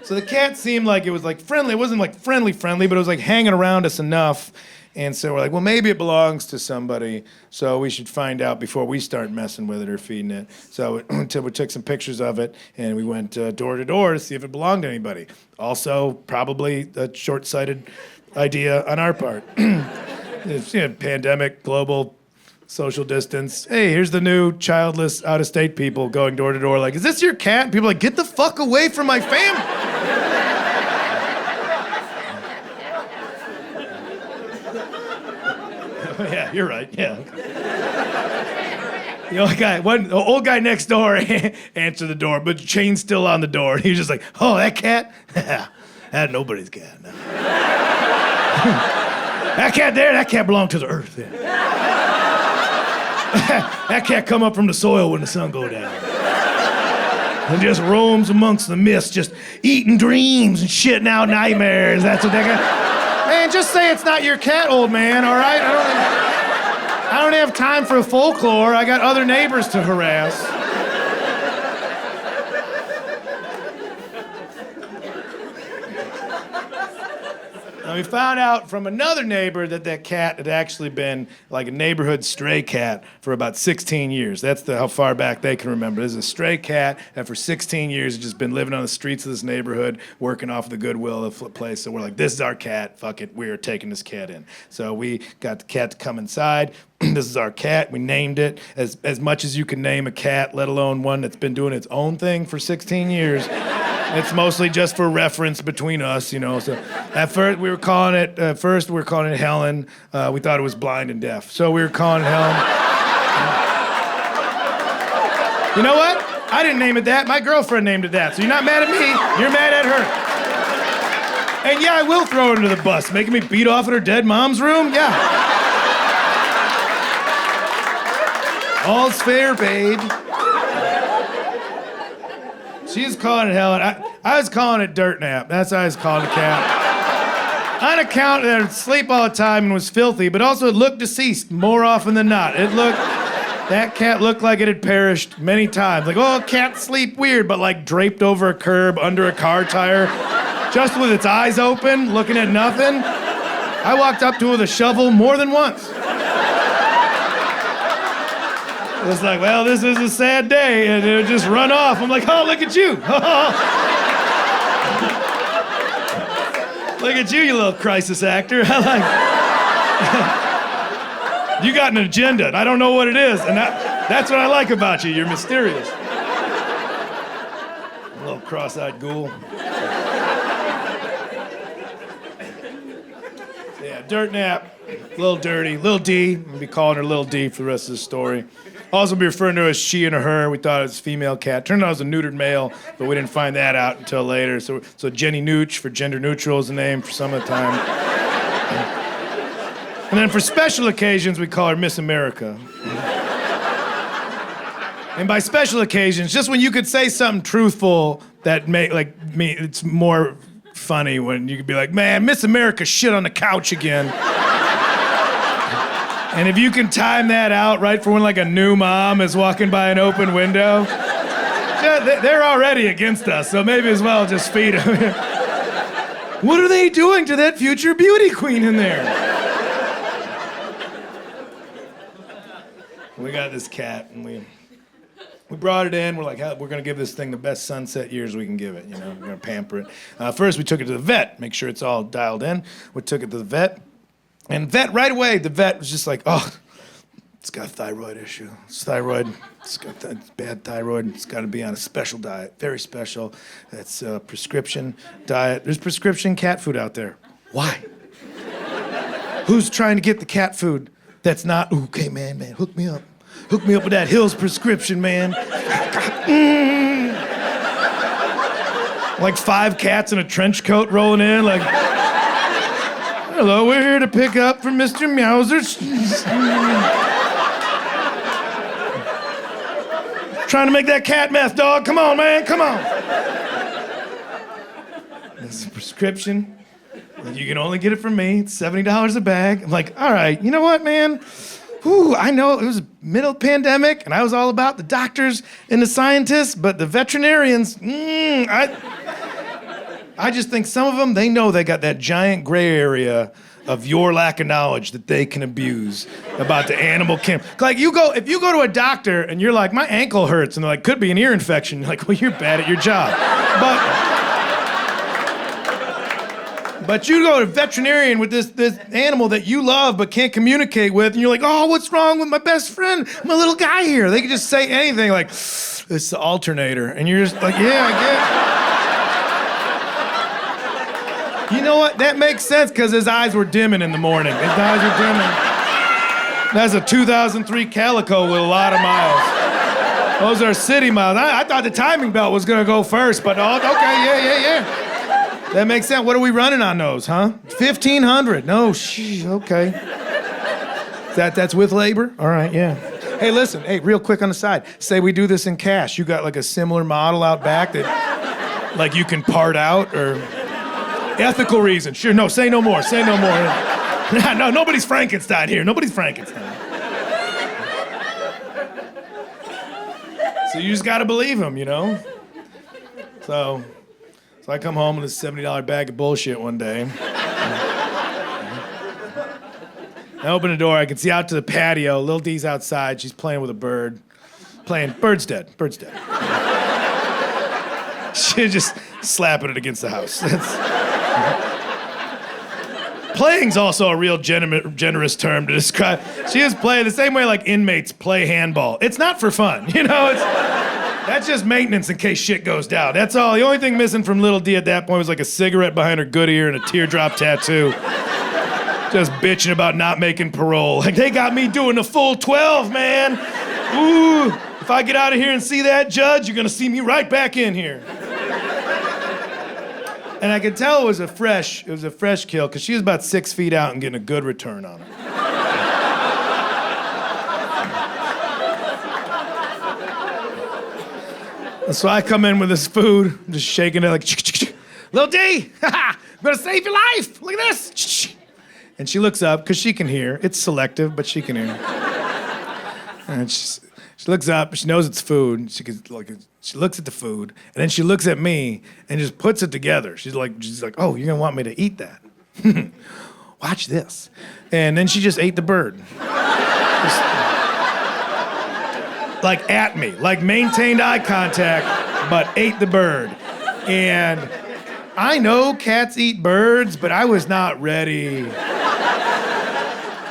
A: So the cat seemed like it was like friendly. It wasn't like friendly, but it was like hanging around us enough. And so we're like, well, maybe it belongs to somebody, so we should find out before we start messing with it or feeding it. So we took some pictures of it, and we went door to door to see if it belonged to anybody. Also, probably a short-sighted idea on our part. It's, pandemic, global, social distance. Hey, here's the new childless, out-of-state people going door to door like, is this your cat? And people are like, get the fuck away from my family. Yeah, you're right, yeah. The old guy next door answered the door, but the chain's still on the door. He was just like, oh, that cat? That's nobody's cat. No. That cat there, that cat belonged to the earth. Yeah. That cat come up from the soil when the sun go down. And just roams amongst the mist, just eating dreams and shitting out nightmares. That's what that cat... Man, just say it's not your cat, old man, all right? I don't have time for folklore. I got other neighbors to harass. Now, we found out from another neighbor that cat had actually been like a neighborhood stray cat for about 16 years. That's how far back they can remember. This is a stray cat that for 16 years has just been living on the streets of this neighborhood, working off the goodwill of the place. So we're like, this is our cat. Fuck it. We're taking this cat in. So we got the cat to come inside. This is our cat. We named it as much as you can name a cat, let alone one that's been doing its own thing for 16 years. It's mostly just for reference between us, So at first we were calling it Helen. We thought it was blind and deaf, so we were calling it Helen. You know what? I didn't name it that. My girlfriend named it that. So you're not mad at me. You're mad at her. And yeah, I will throw her under the bus, making me beat off at her dead mom's room. Yeah. All's fair, babe. She's calling it Helen. I was calling it Dirt Nap. That's how I was calling the cat. On account that it sleep all the time and was filthy, but also it looked deceased more often than not. That cat looked like it had perished many times. Like, oh, cats sleep weird, but like draped over a curb, under a car tire, just with its eyes open, looking at nothing. I walked up to it with a shovel more than once. It was like, well, this is a sad day, and it would just run off. I'm like, oh, look at you. Look at you little crisis actor. You got an agenda, and I don't know what it is, and that's what I like about you. You're mysterious. A little cross-eyed ghoul. Yeah, Dirt Nap, little dirty, little D. We'll be calling her Little D for the rest of the story. Also be referring to her as she and a her. We thought it was a female cat. Turned out it was a neutered male, but we didn't find that out until later. So Jenny Nooch for gender neutral is the name for some of the time. And then for special occasions, we call her Miss America. And by special occasions, just when you could say something truthful that it's more funny when you could be like, man, Miss America shit on the couch again. And if you can time that out right for when like a new mom is walking by an open window, they're already against us, so maybe as well just feed them. What are they doing to that future beauty queen in there? We got this cat, and we brought it in. We're like, we're gonna give this thing the best sunset years we can give it. We're gonna pamper it. First, we took it to the vet, make sure it's all dialed in. We took it to the vet. And right away, the vet was just like, oh, it's got a thyroid issue. It's thyroid. It's got bad thyroid. It's got to be on a special diet, very special. It's a prescription diet. There's prescription cat food out there. Why? Who's trying to get the cat food that's not, okay, man, hook me up. Hook me up with that Hills prescription, man. Like 5 cats in a trench coat rolling in, like, hello, we're here to pick up for Mr. Meowser. Trying to make that cat meth, dog. Come on, man, come on. It's a prescription. You can only get it from me. It's $70 a bag. I'm like, all right, you know what, man? Whew, I know it was middle pandemic, and I was all about the doctors and the scientists, but the veterinarians, I just think some of them, they know they got that giant gray area of your lack of knowledge that they can abuse about the animal kingdom. Like if you go to a doctor and you're like, my ankle hurts, and they're like, could be an ear infection. You're like, well, you're bad at your job. But you go to a veterinarian with this animal that you love but can't communicate with, and you're like, oh, what's wrong with my best friend, my little guy here? They can just say anything like, it's the alternator. And you're just like, yeah, I get it. You know what? That makes sense because his eyes were dimming in the morning. His eyes were dimming. That's a 2003 Calico with a lot of miles. Those are city miles. I thought the timing belt was going to go first, but okay, yeah. That makes sense. What are we running on those, huh? 1,500. No, okay. That's with labor? All right, yeah. Hey, listen, real quick on the side. Say we do this in cash. You got like a similar model out back that like you can part out or ethical reasons. Sure, no, say no more. No, nobody's Frankenstein here. Nobody's Frankenstein. So you just gotta believe him, you know? So I come home with a $70 bag of bullshit one day. I open the door, I can see out to the patio. Lil D's outside, she's playing with a bird. Bird's dead. She's just slapping it against the house. Playing's also a real generous term to describe. She is playing the same way like inmates play handball. It's not for fun, you know? That's just maintenance in case shit goes down. That's all. The only thing missing from Little D at that point was like a cigarette behind her good ear and a teardrop tattoo. Just bitching about not making parole. Like, they got me doing the full 12, man. Ooh, if I get out of here and see that judge, you're gonna see me right back in here. And I could tell it was a fresh kill, because she was about 6 feet out and getting a good return on it. So I come in with this food, just shaking it like, Lil D, I'm gonna save your life. Look at this. And she looks up, because she can hear. It's selective, but she can hear. And she looks up, she knows it's food. She looks at the food, and then she looks at me and just puts it together. She's like, oh, you're gonna want me to eat that. Watch this. And then she just ate the bird. Like at me, like maintained eye contact, but ate the bird. And I know cats eat birds, but I was not ready.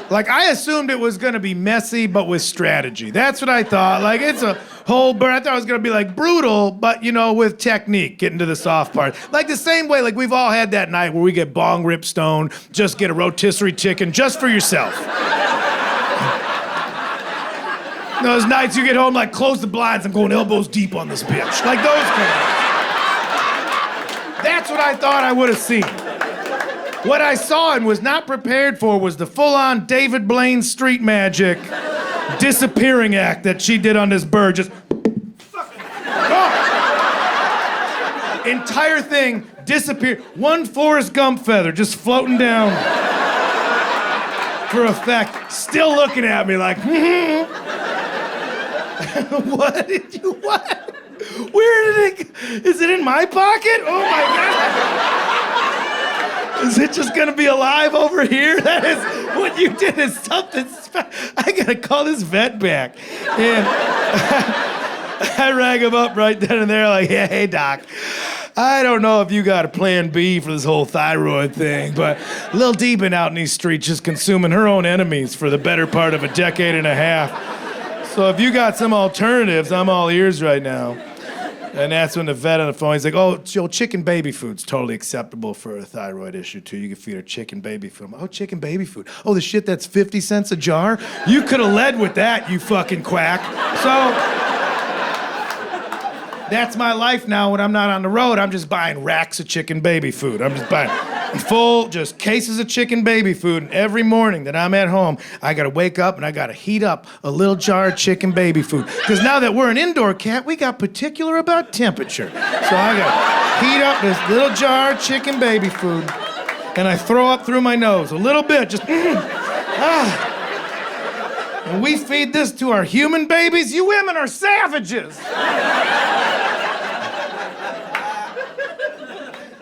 A: Like, I assumed it was gonna be messy, but with strategy. That's what I thought. Like, it's a whole bird. I thought it was gonna be like brutal, but you know, with technique, getting to the soft part. Like the same way, like we've all had that night where we get bong rip stoned, just get a rotisserie chicken just for yourself. Those nights you get home, like, close the blinds, I'm going elbows deep on this bitch. Like those kind. That's what I thought I would have seen. What I saw and was not prepared for was the full-on David Blaine street magic disappearing act that she did on this bird. Just, oh. Entire thing disappeared. One Forrest Gump feather just floating down for effect. Still looking at me like, What? Where did it? Is it in my pocket? Oh my God! Is it just gonna be alive over here? That is what you did. Is something. I gotta call this vet back. And I rang him up right then and there, like, yeah, hey doc. I don't know if you got a plan B for this whole thyroid thing, but Lil D been out in these streets just consuming her own enemies for the better part of a decade and a half. So if you got some alternatives, I'm all ears right now. And that's when the vet on the phone, he's like, oh, chicken baby food's totally acceptable for a thyroid issue, too. You can feed her chicken baby food. Oh, chicken baby food. Oh, the shit that's 50 cents a jar? You could have led with that, you fucking quack. So that's my life now when I'm not on the road. I'm just buying racks of chicken baby food. I'm just buying full, just cases of chicken baby food. And every morning that I'm at home, I gotta wake up and I gotta heat up a little jar of chicken baby food. Because now that we're an indoor cat, we got particular about temperature. So I gotta heat up this little jar of chicken baby food. And I throw up through my nose a little bit, just And we feed this to our human babies. You women are savages.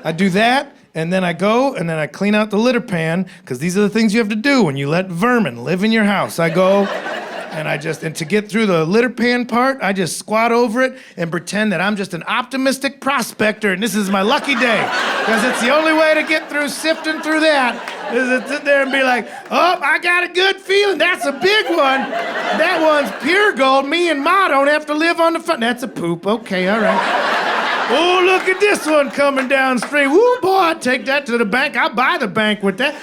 A: I do that, and then I go, and then I clean out the litter pan, because these are the things you have to do when you let vermin live in your house. I go, and to get through the litter pan part, I just squat over it and pretend that I'm just an optimistic prospector, and this is my lucky day, because it's the only way to get through sifting through that, is to sit there and be like, oh, I got a good feeling, that's a big one. That one's pure gold, me and Ma don't have to live on the front. That's a poop, okay, all right. Oh, look at this one coming down the street. Woo, boy, I'd take that to the bank. I'll buy the bank with that.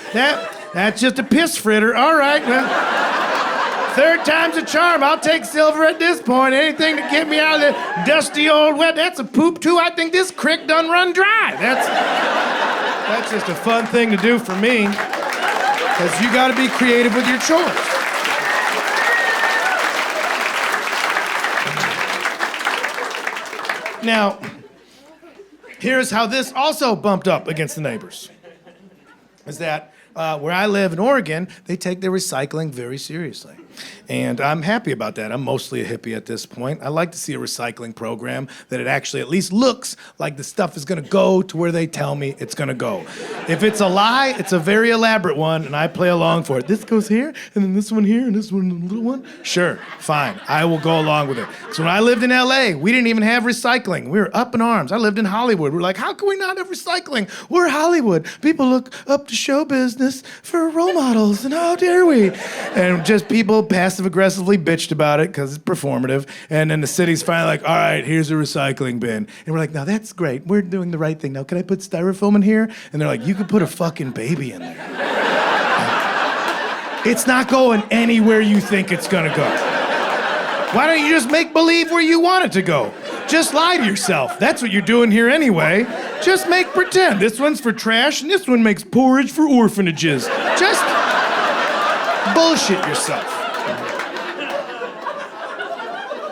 A: That's just a piss fritter. All right, well, third time's a charm. I'll take silver at this point. Anything to get me out of the dusty old wet. That's a poop, too. I think this creek done run dry. That's just a fun thing to do for me, because you got to be creative with your chores. Now, here's how this also bumped up against the neighbors. Is that where I live in Oregon, they take their recycling very seriously. And I'm happy about that. I'm mostly a hippie at this point. I like to see a recycling program that it actually at least looks like the stuff is gonna go to where they tell me it's gonna go. If it's a lie, it's a very elaborate one, and I play along for it. This goes here, and then this one here, and this one, a little one. Sure, fine, I will go along with it. So when I lived in LA, we didn't even have recycling. We were up in arms. I lived in Hollywood. We were like, how can we not have recycling? We're Hollywood. People look up to show business for role models, and how dare we? And just people passive-aggressively bitched about it because it's performative, and then the city's finally like, all right, here's a recycling bin. And we're like, now that's great, we're doing the right thing. Now can I put styrofoam in here? And they're like, you could put a fucking baby in there. It's not going anywhere you think it's gonna go. Why don't you just make believe where you want it to go? Just lie to yourself. That's what you're doing here anyway. Just make pretend. This one's for trash, and this one makes porridge for orphanages. Just bullshit yourself.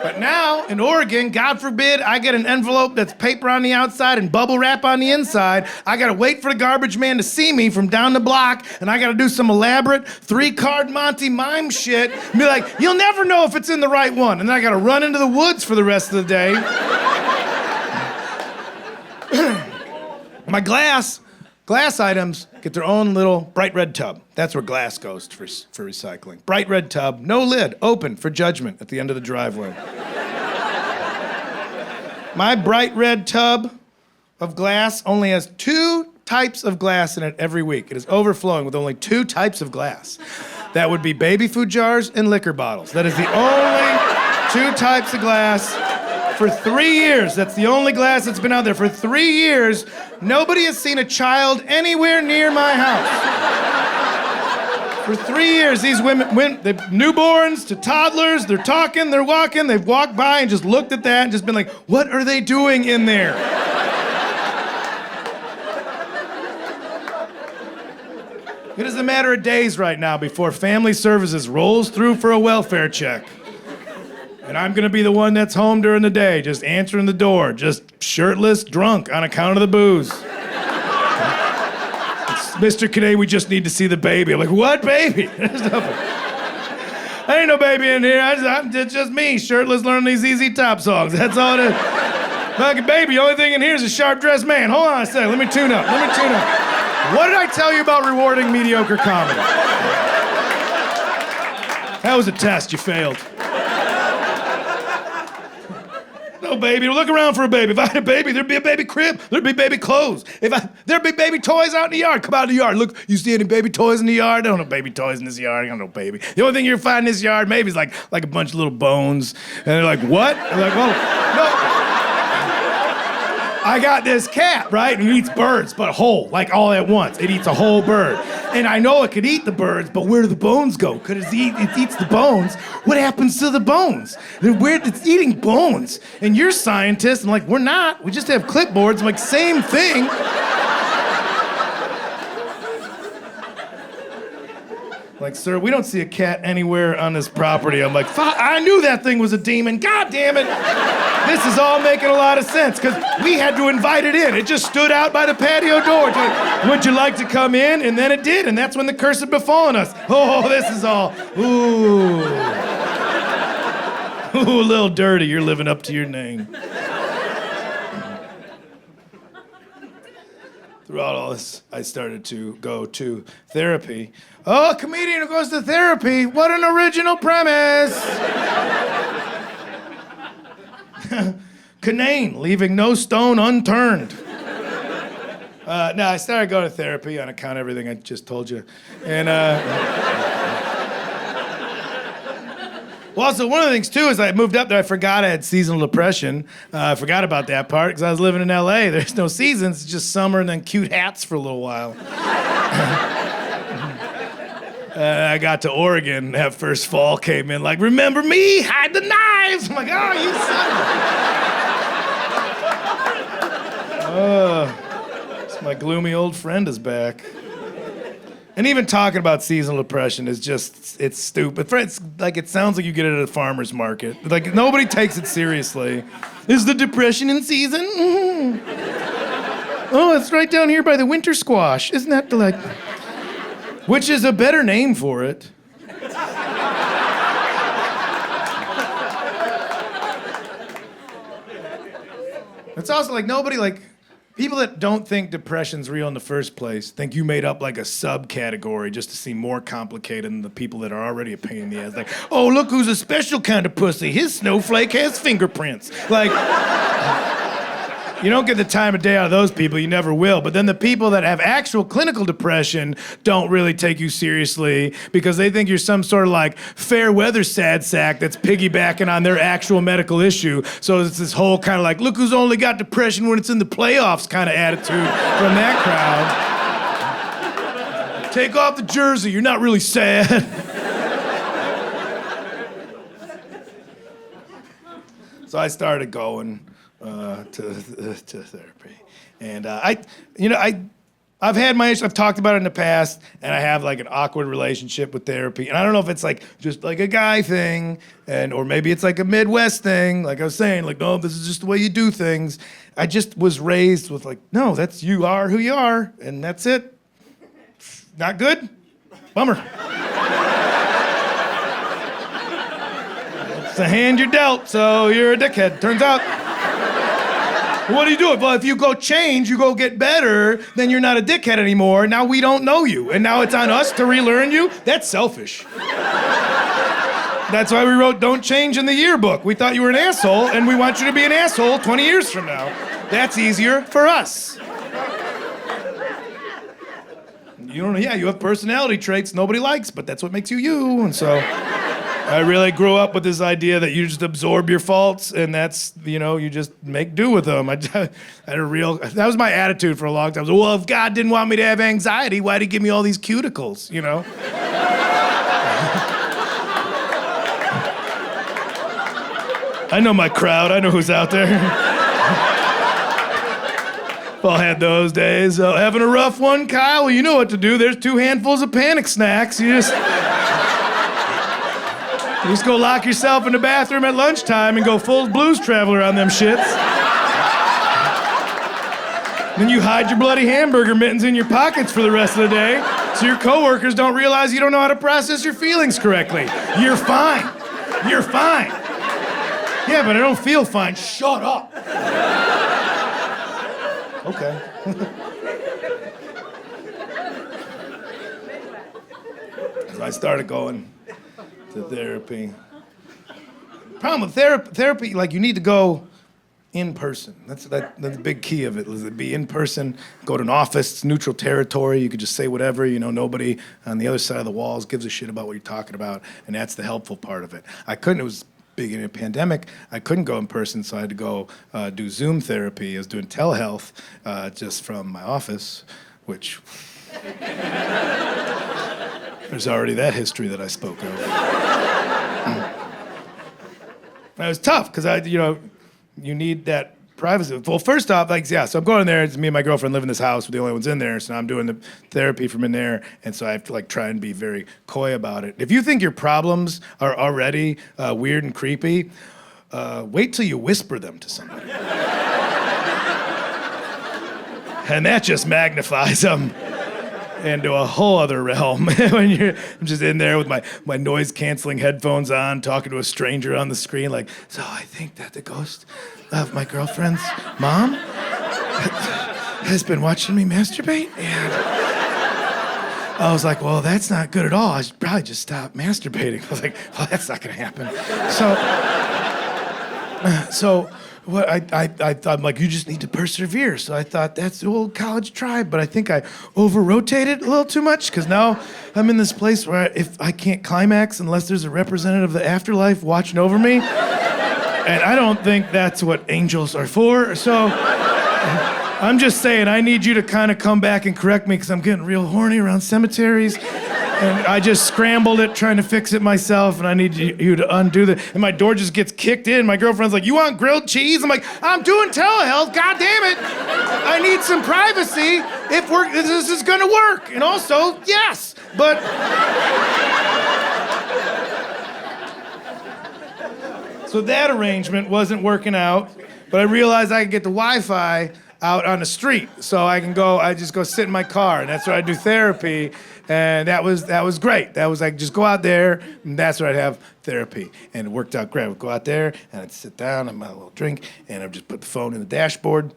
A: But now, in Oregon, God forbid, I get an envelope that's paper on the outside and bubble wrap on the inside. I gotta wait for the garbage man to see me from down the block, and I gotta do some elaborate 3-card Monty mime shit and be like, you'll never know if it's in the right one. And then I gotta run into the woods for the rest of the day. My glass items get their own little bright red tub. That's where glass goes for recycling. Bright red tub, no lid, open for judgment at the end of the driveway. My bright red tub of glass only has 2 types of glass in it every week. It is overflowing with only 2 types of glass. That would be baby food jars and liquor bottles. That is the only 2 types of glass. For 3 years, that's the only glass that's been out there. For 3 years, nobody has seen a child anywhere near my house. For 3 years, these women, they've newborns to toddlers, they're talking, they're walking, they've walked by and just looked at that and just been like, what are they doing in there? It is a matter of days right now before Family Services rolls through for a welfare check. And I'm gonna be the one that's home during the day, just answering the door, just shirtless, drunk on account of the booze. Mr. Kinane, we just need to see the baby. I'm like, what baby? Ain't no baby in here. It's just me, shirtless, learning these ZZ Top songs. That's all it is. Fucking baby, the only thing in here is a sharp-dressed man. Hold on a second, let me tune up. What did I tell you about rewarding mediocre comedy? That was a test, you failed. No baby, look around for a baby. If I had a baby, there'd be a baby crib, there'd be baby clothes. There'd be baby toys out in the yard. Come out in the yard. Look, you see any baby toys in the yard? There don't no baby toys in this yard. I got no baby. The only thing you're finding in this yard maybe is like a bunch of little bones. And they're like, what? I'm like, well, no. I got this cat, right? And it eats birds, but whole, like all at once. It eats a whole bird. And I know it could eat the birds, but where do the bones go? Because it eats the bones. What happens to the bones? It's eating bones. And you're scientists, and like, we're not. We just have clipboards. I'm like, same thing. Like, sir, we don't see a cat anywhere on this property. I'm like, I knew that thing was a demon. God damn it. This is all making a lot of sense, because we had to invite it in. It just stood out by the patio door. Like, would you like to come in? And then it did, and that's when the curse had befallen us. Oh, this is all, ooh. Ooh, a little dirty. You're living up to your name. Throughout all this, I started to go to therapy. Oh, a comedian who goes to therapy. What an original premise. Kinane, leaving no stone unturned. No, I started going to therapy on account of everything I just told you. And, well, also, one of the things, too, is I moved up there, I forgot I had seasonal depression. I forgot about that part, because I was living in L.A. There's no seasons, it's just summer and then cute hats for a little while. I got to Oregon, that first fall came in like, remember me? Hide the knives! I'm like, oh, you son of a... my gloomy old friend is back. And even talking about seasonal depression is just, it's stupid. It's like, it sounds like you get it at a farmer's market. Like, nobody takes it seriously. Is the depression in season? Mm-hmm. Oh, it's right down here by the winter squash. Isn't that like... Which is a better name for it. It's also like nobody, like, people that don't think depression's real in the first place think you made up like a subcategory just to seem more complicated than the people that are already a pain in the ass. Like, oh, look who's a special kind of pussy. His snowflake has fingerprints. Like, you don't get the time of day out of those people, you never will. But then the people that have actual clinical depression don't really take you seriously because they think you're some sort of like fair weather sad sack that's piggybacking on their actual medical issue. So it's this whole kind of like, look who's only got depression when it's in the playoffs kind of attitude from that crowd. Take off the jersey, you're not really sad. So I started going to therapy, and I've had my issues. I've talked about it in the past, and I have like an awkward relationship with therapy. And I don't know if it's like just like a guy thing, or maybe it's like a Midwest thing. Like I was saying, like, no, this is just the way you do things. I just was raised with like, no, that's you are who you are, and that's it. Not good. Bummer. It's the hand you're dealt, so you're a dickhead. Turns out. What do you do? Well, if you go change, you go get better, then you're not a dickhead anymore. Now we don't know you, and now it's on us to relearn you? That's selfish. That's why we wrote Don't Change in the yearbook. We thought you were an asshole, and we want you to be an asshole 20 years from now. That's easier for us. You don't know, yeah, you have personality traits nobody likes, but that's what makes you you, and so... I really grew up with this idea that you just absorb your faults and that's, you just make do with them. I had that was my attitude for a long time. I was, well, if God didn't want me to have anxiety, why'd he give me all these cuticles, I know my crowd. I know who's out there. All had those days. Having a rough one, Kyle? Well, you know what to do. There's 2 handfuls of panic snacks. You just go lock yourself in the bathroom at lunchtime and go full Blues Traveler on them shits. Then you hide your bloody hamburger mittens in your pockets for the rest of the day so your coworkers don't realize you don't know how to process your feelings correctly. You're fine. You're fine. Yeah, but I don't feel fine. Shut up. Okay. So I started going to therapy. Problem with therapy, like you need to go in person. That's the big key of it, is to be in person, go to an office, it's neutral territory, you could just say whatever, nobody on the other side of the walls gives a shit about what you're talking about, and that's the helpful part of it. It was beginning of the pandemic, I couldn't go in person, so I had to go do Zoom therapy. I was doing telehealth just from my office, which there's already that history that I spoke of. It was tough because you need that privacy. Well, first off, so I'm going in there. It's me and my girlfriend live in this house. We're the only ones in there. So now I'm doing the therapy from in there, and so I have to try and be very coy about it. If you think your problems are already weird and creepy, wait till you whisper them to somebody, and that just magnifies them into a whole other realm. I'm just in there with my noise-canceling headphones on, talking to a stranger on the screen, so I think that the ghost of my girlfriend's mom has been watching me masturbate, and I was like, well, that's not good at all. I should probably just stop masturbating. I was like, well, that's not gonna happen. So what I thought, you just need to persevere. So I thought that's the old college tribe, but I think I over-rotated a little too much, because now I'm in this place where if I can't climax unless there's a representative of the afterlife watching over me, and I don't think that's what angels are for. So I'm just saying, I need you to kind of come back and correct me, because I'm getting real horny around cemeteries. And I just scrambled it, trying to fix it myself, and I need you to undo that. And my door just gets kicked in. My girlfriend's like, you want grilled cheese? I'm like, I'm doing telehealth, God damn it. I need some privacy if this is gonna work. And also, yes, but... So that arrangement wasn't working out, but I realized I could get the Wi-Fi out on the street. So I just go sit in my car, and that's where I do therapy. And that was great. That was just go out there, and that's where I'd have therapy. And it worked out great. I would go out there, and I'd sit down, and have a little drink, and I'd just put the phone in the dashboard,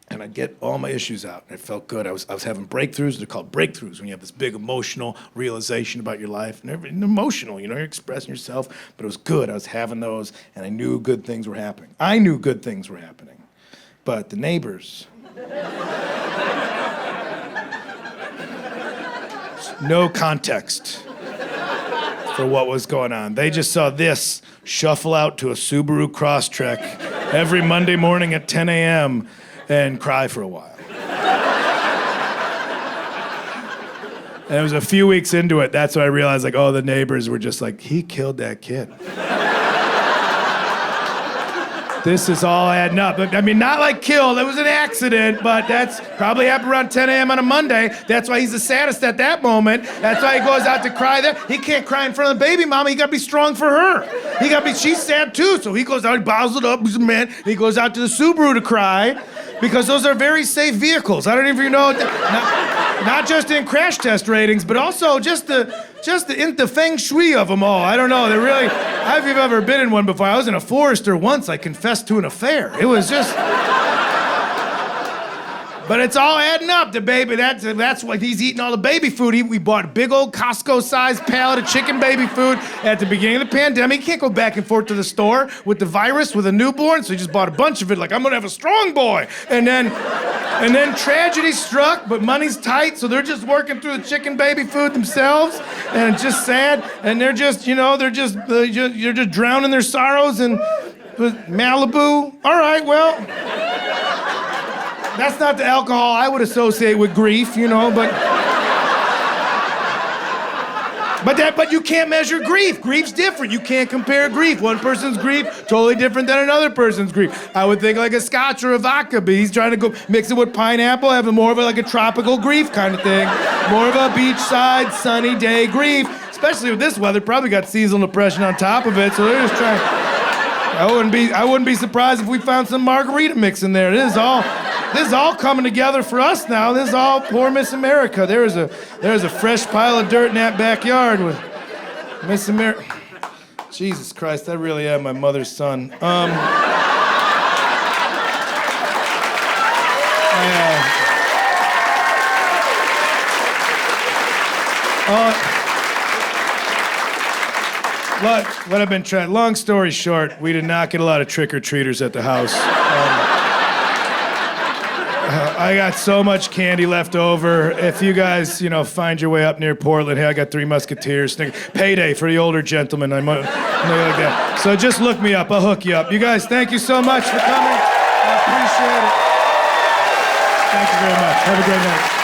A: and I'd get all my issues out. And it felt good. I was having breakthroughs. They're called breakthroughs, when you have this big emotional realization about your life. And emotional, you're expressing yourself, but it was good. I was having those, and I knew good things were happening. But the neighbors... no context for what was going on. They just saw this shuffle out to a Subaru Crosstrek every Monday morning at 10 a.m. and cry for a while. And it was a few weeks into it, that's when I realized, the neighbors were just like, he killed that kid. This is all adding up. I mean, not like killed, it was an accident, but that's probably happened around 10 a.m. on a Monday. That's why he's the saddest at that moment. That's why he goes out to cry there. He can't cry in front of the baby mama, he gotta be strong for her. She's sad too, so he goes out, he bottles it up, he's a man, and he goes out to the Subaru to cry, because those are very safe vehicles. I don't even know, not just in crash test ratings, but also just the feng shui of them all. I don't know, they're really, I don't know if you've ever been in one before. I was in a Forester once, I confessed to an affair. It was just... But it's all adding up. The baby, that's why he's eating all the baby food. We bought a big old Costco-sized pallet of chicken baby food at the beginning of the pandemic. He can't go back and forth to the store with the virus, with a newborn, so he just bought a bunch of it, I'm gonna have a strong boy. And then tragedy struck, but money's tight, so they're just working through the chicken baby food themselves, and it's just sad. And they're just drowning their sorrows in Malibu. All right, well... That's not the alcohol I would associate with grief, but you can't measure grief. Grief's different. You can't compare grief. One person's grief, totally different than another person's grief. I would think like a scotch or a vodka, but he's trying to go mix it with pineapple, have more of a tropical grief kind of thing. More of a beachside, sunny day grief. Especially with this weather, probably got seasonal depression on top of it, so they're just trying. I wouldn't be surprised if we found some margarita mix in there. This is all coming together for us now. This is all poor Miss America. There's a fresh pile of dirt in that backyard with Miss America. Jesus Christ, I really am my mother's son. What I've been trying, long story short, we did not get a lot of trick-or-treaters at the house. I got so much candy left over. If you guys, find your way up near Portland, hey, I got Three Musketeers. Payday for the older gentlemen. I might like that. So just look me up. I'll hook you up. You guys, thank you so much for coming. I appreciate it. Thank you very much. Have a great night.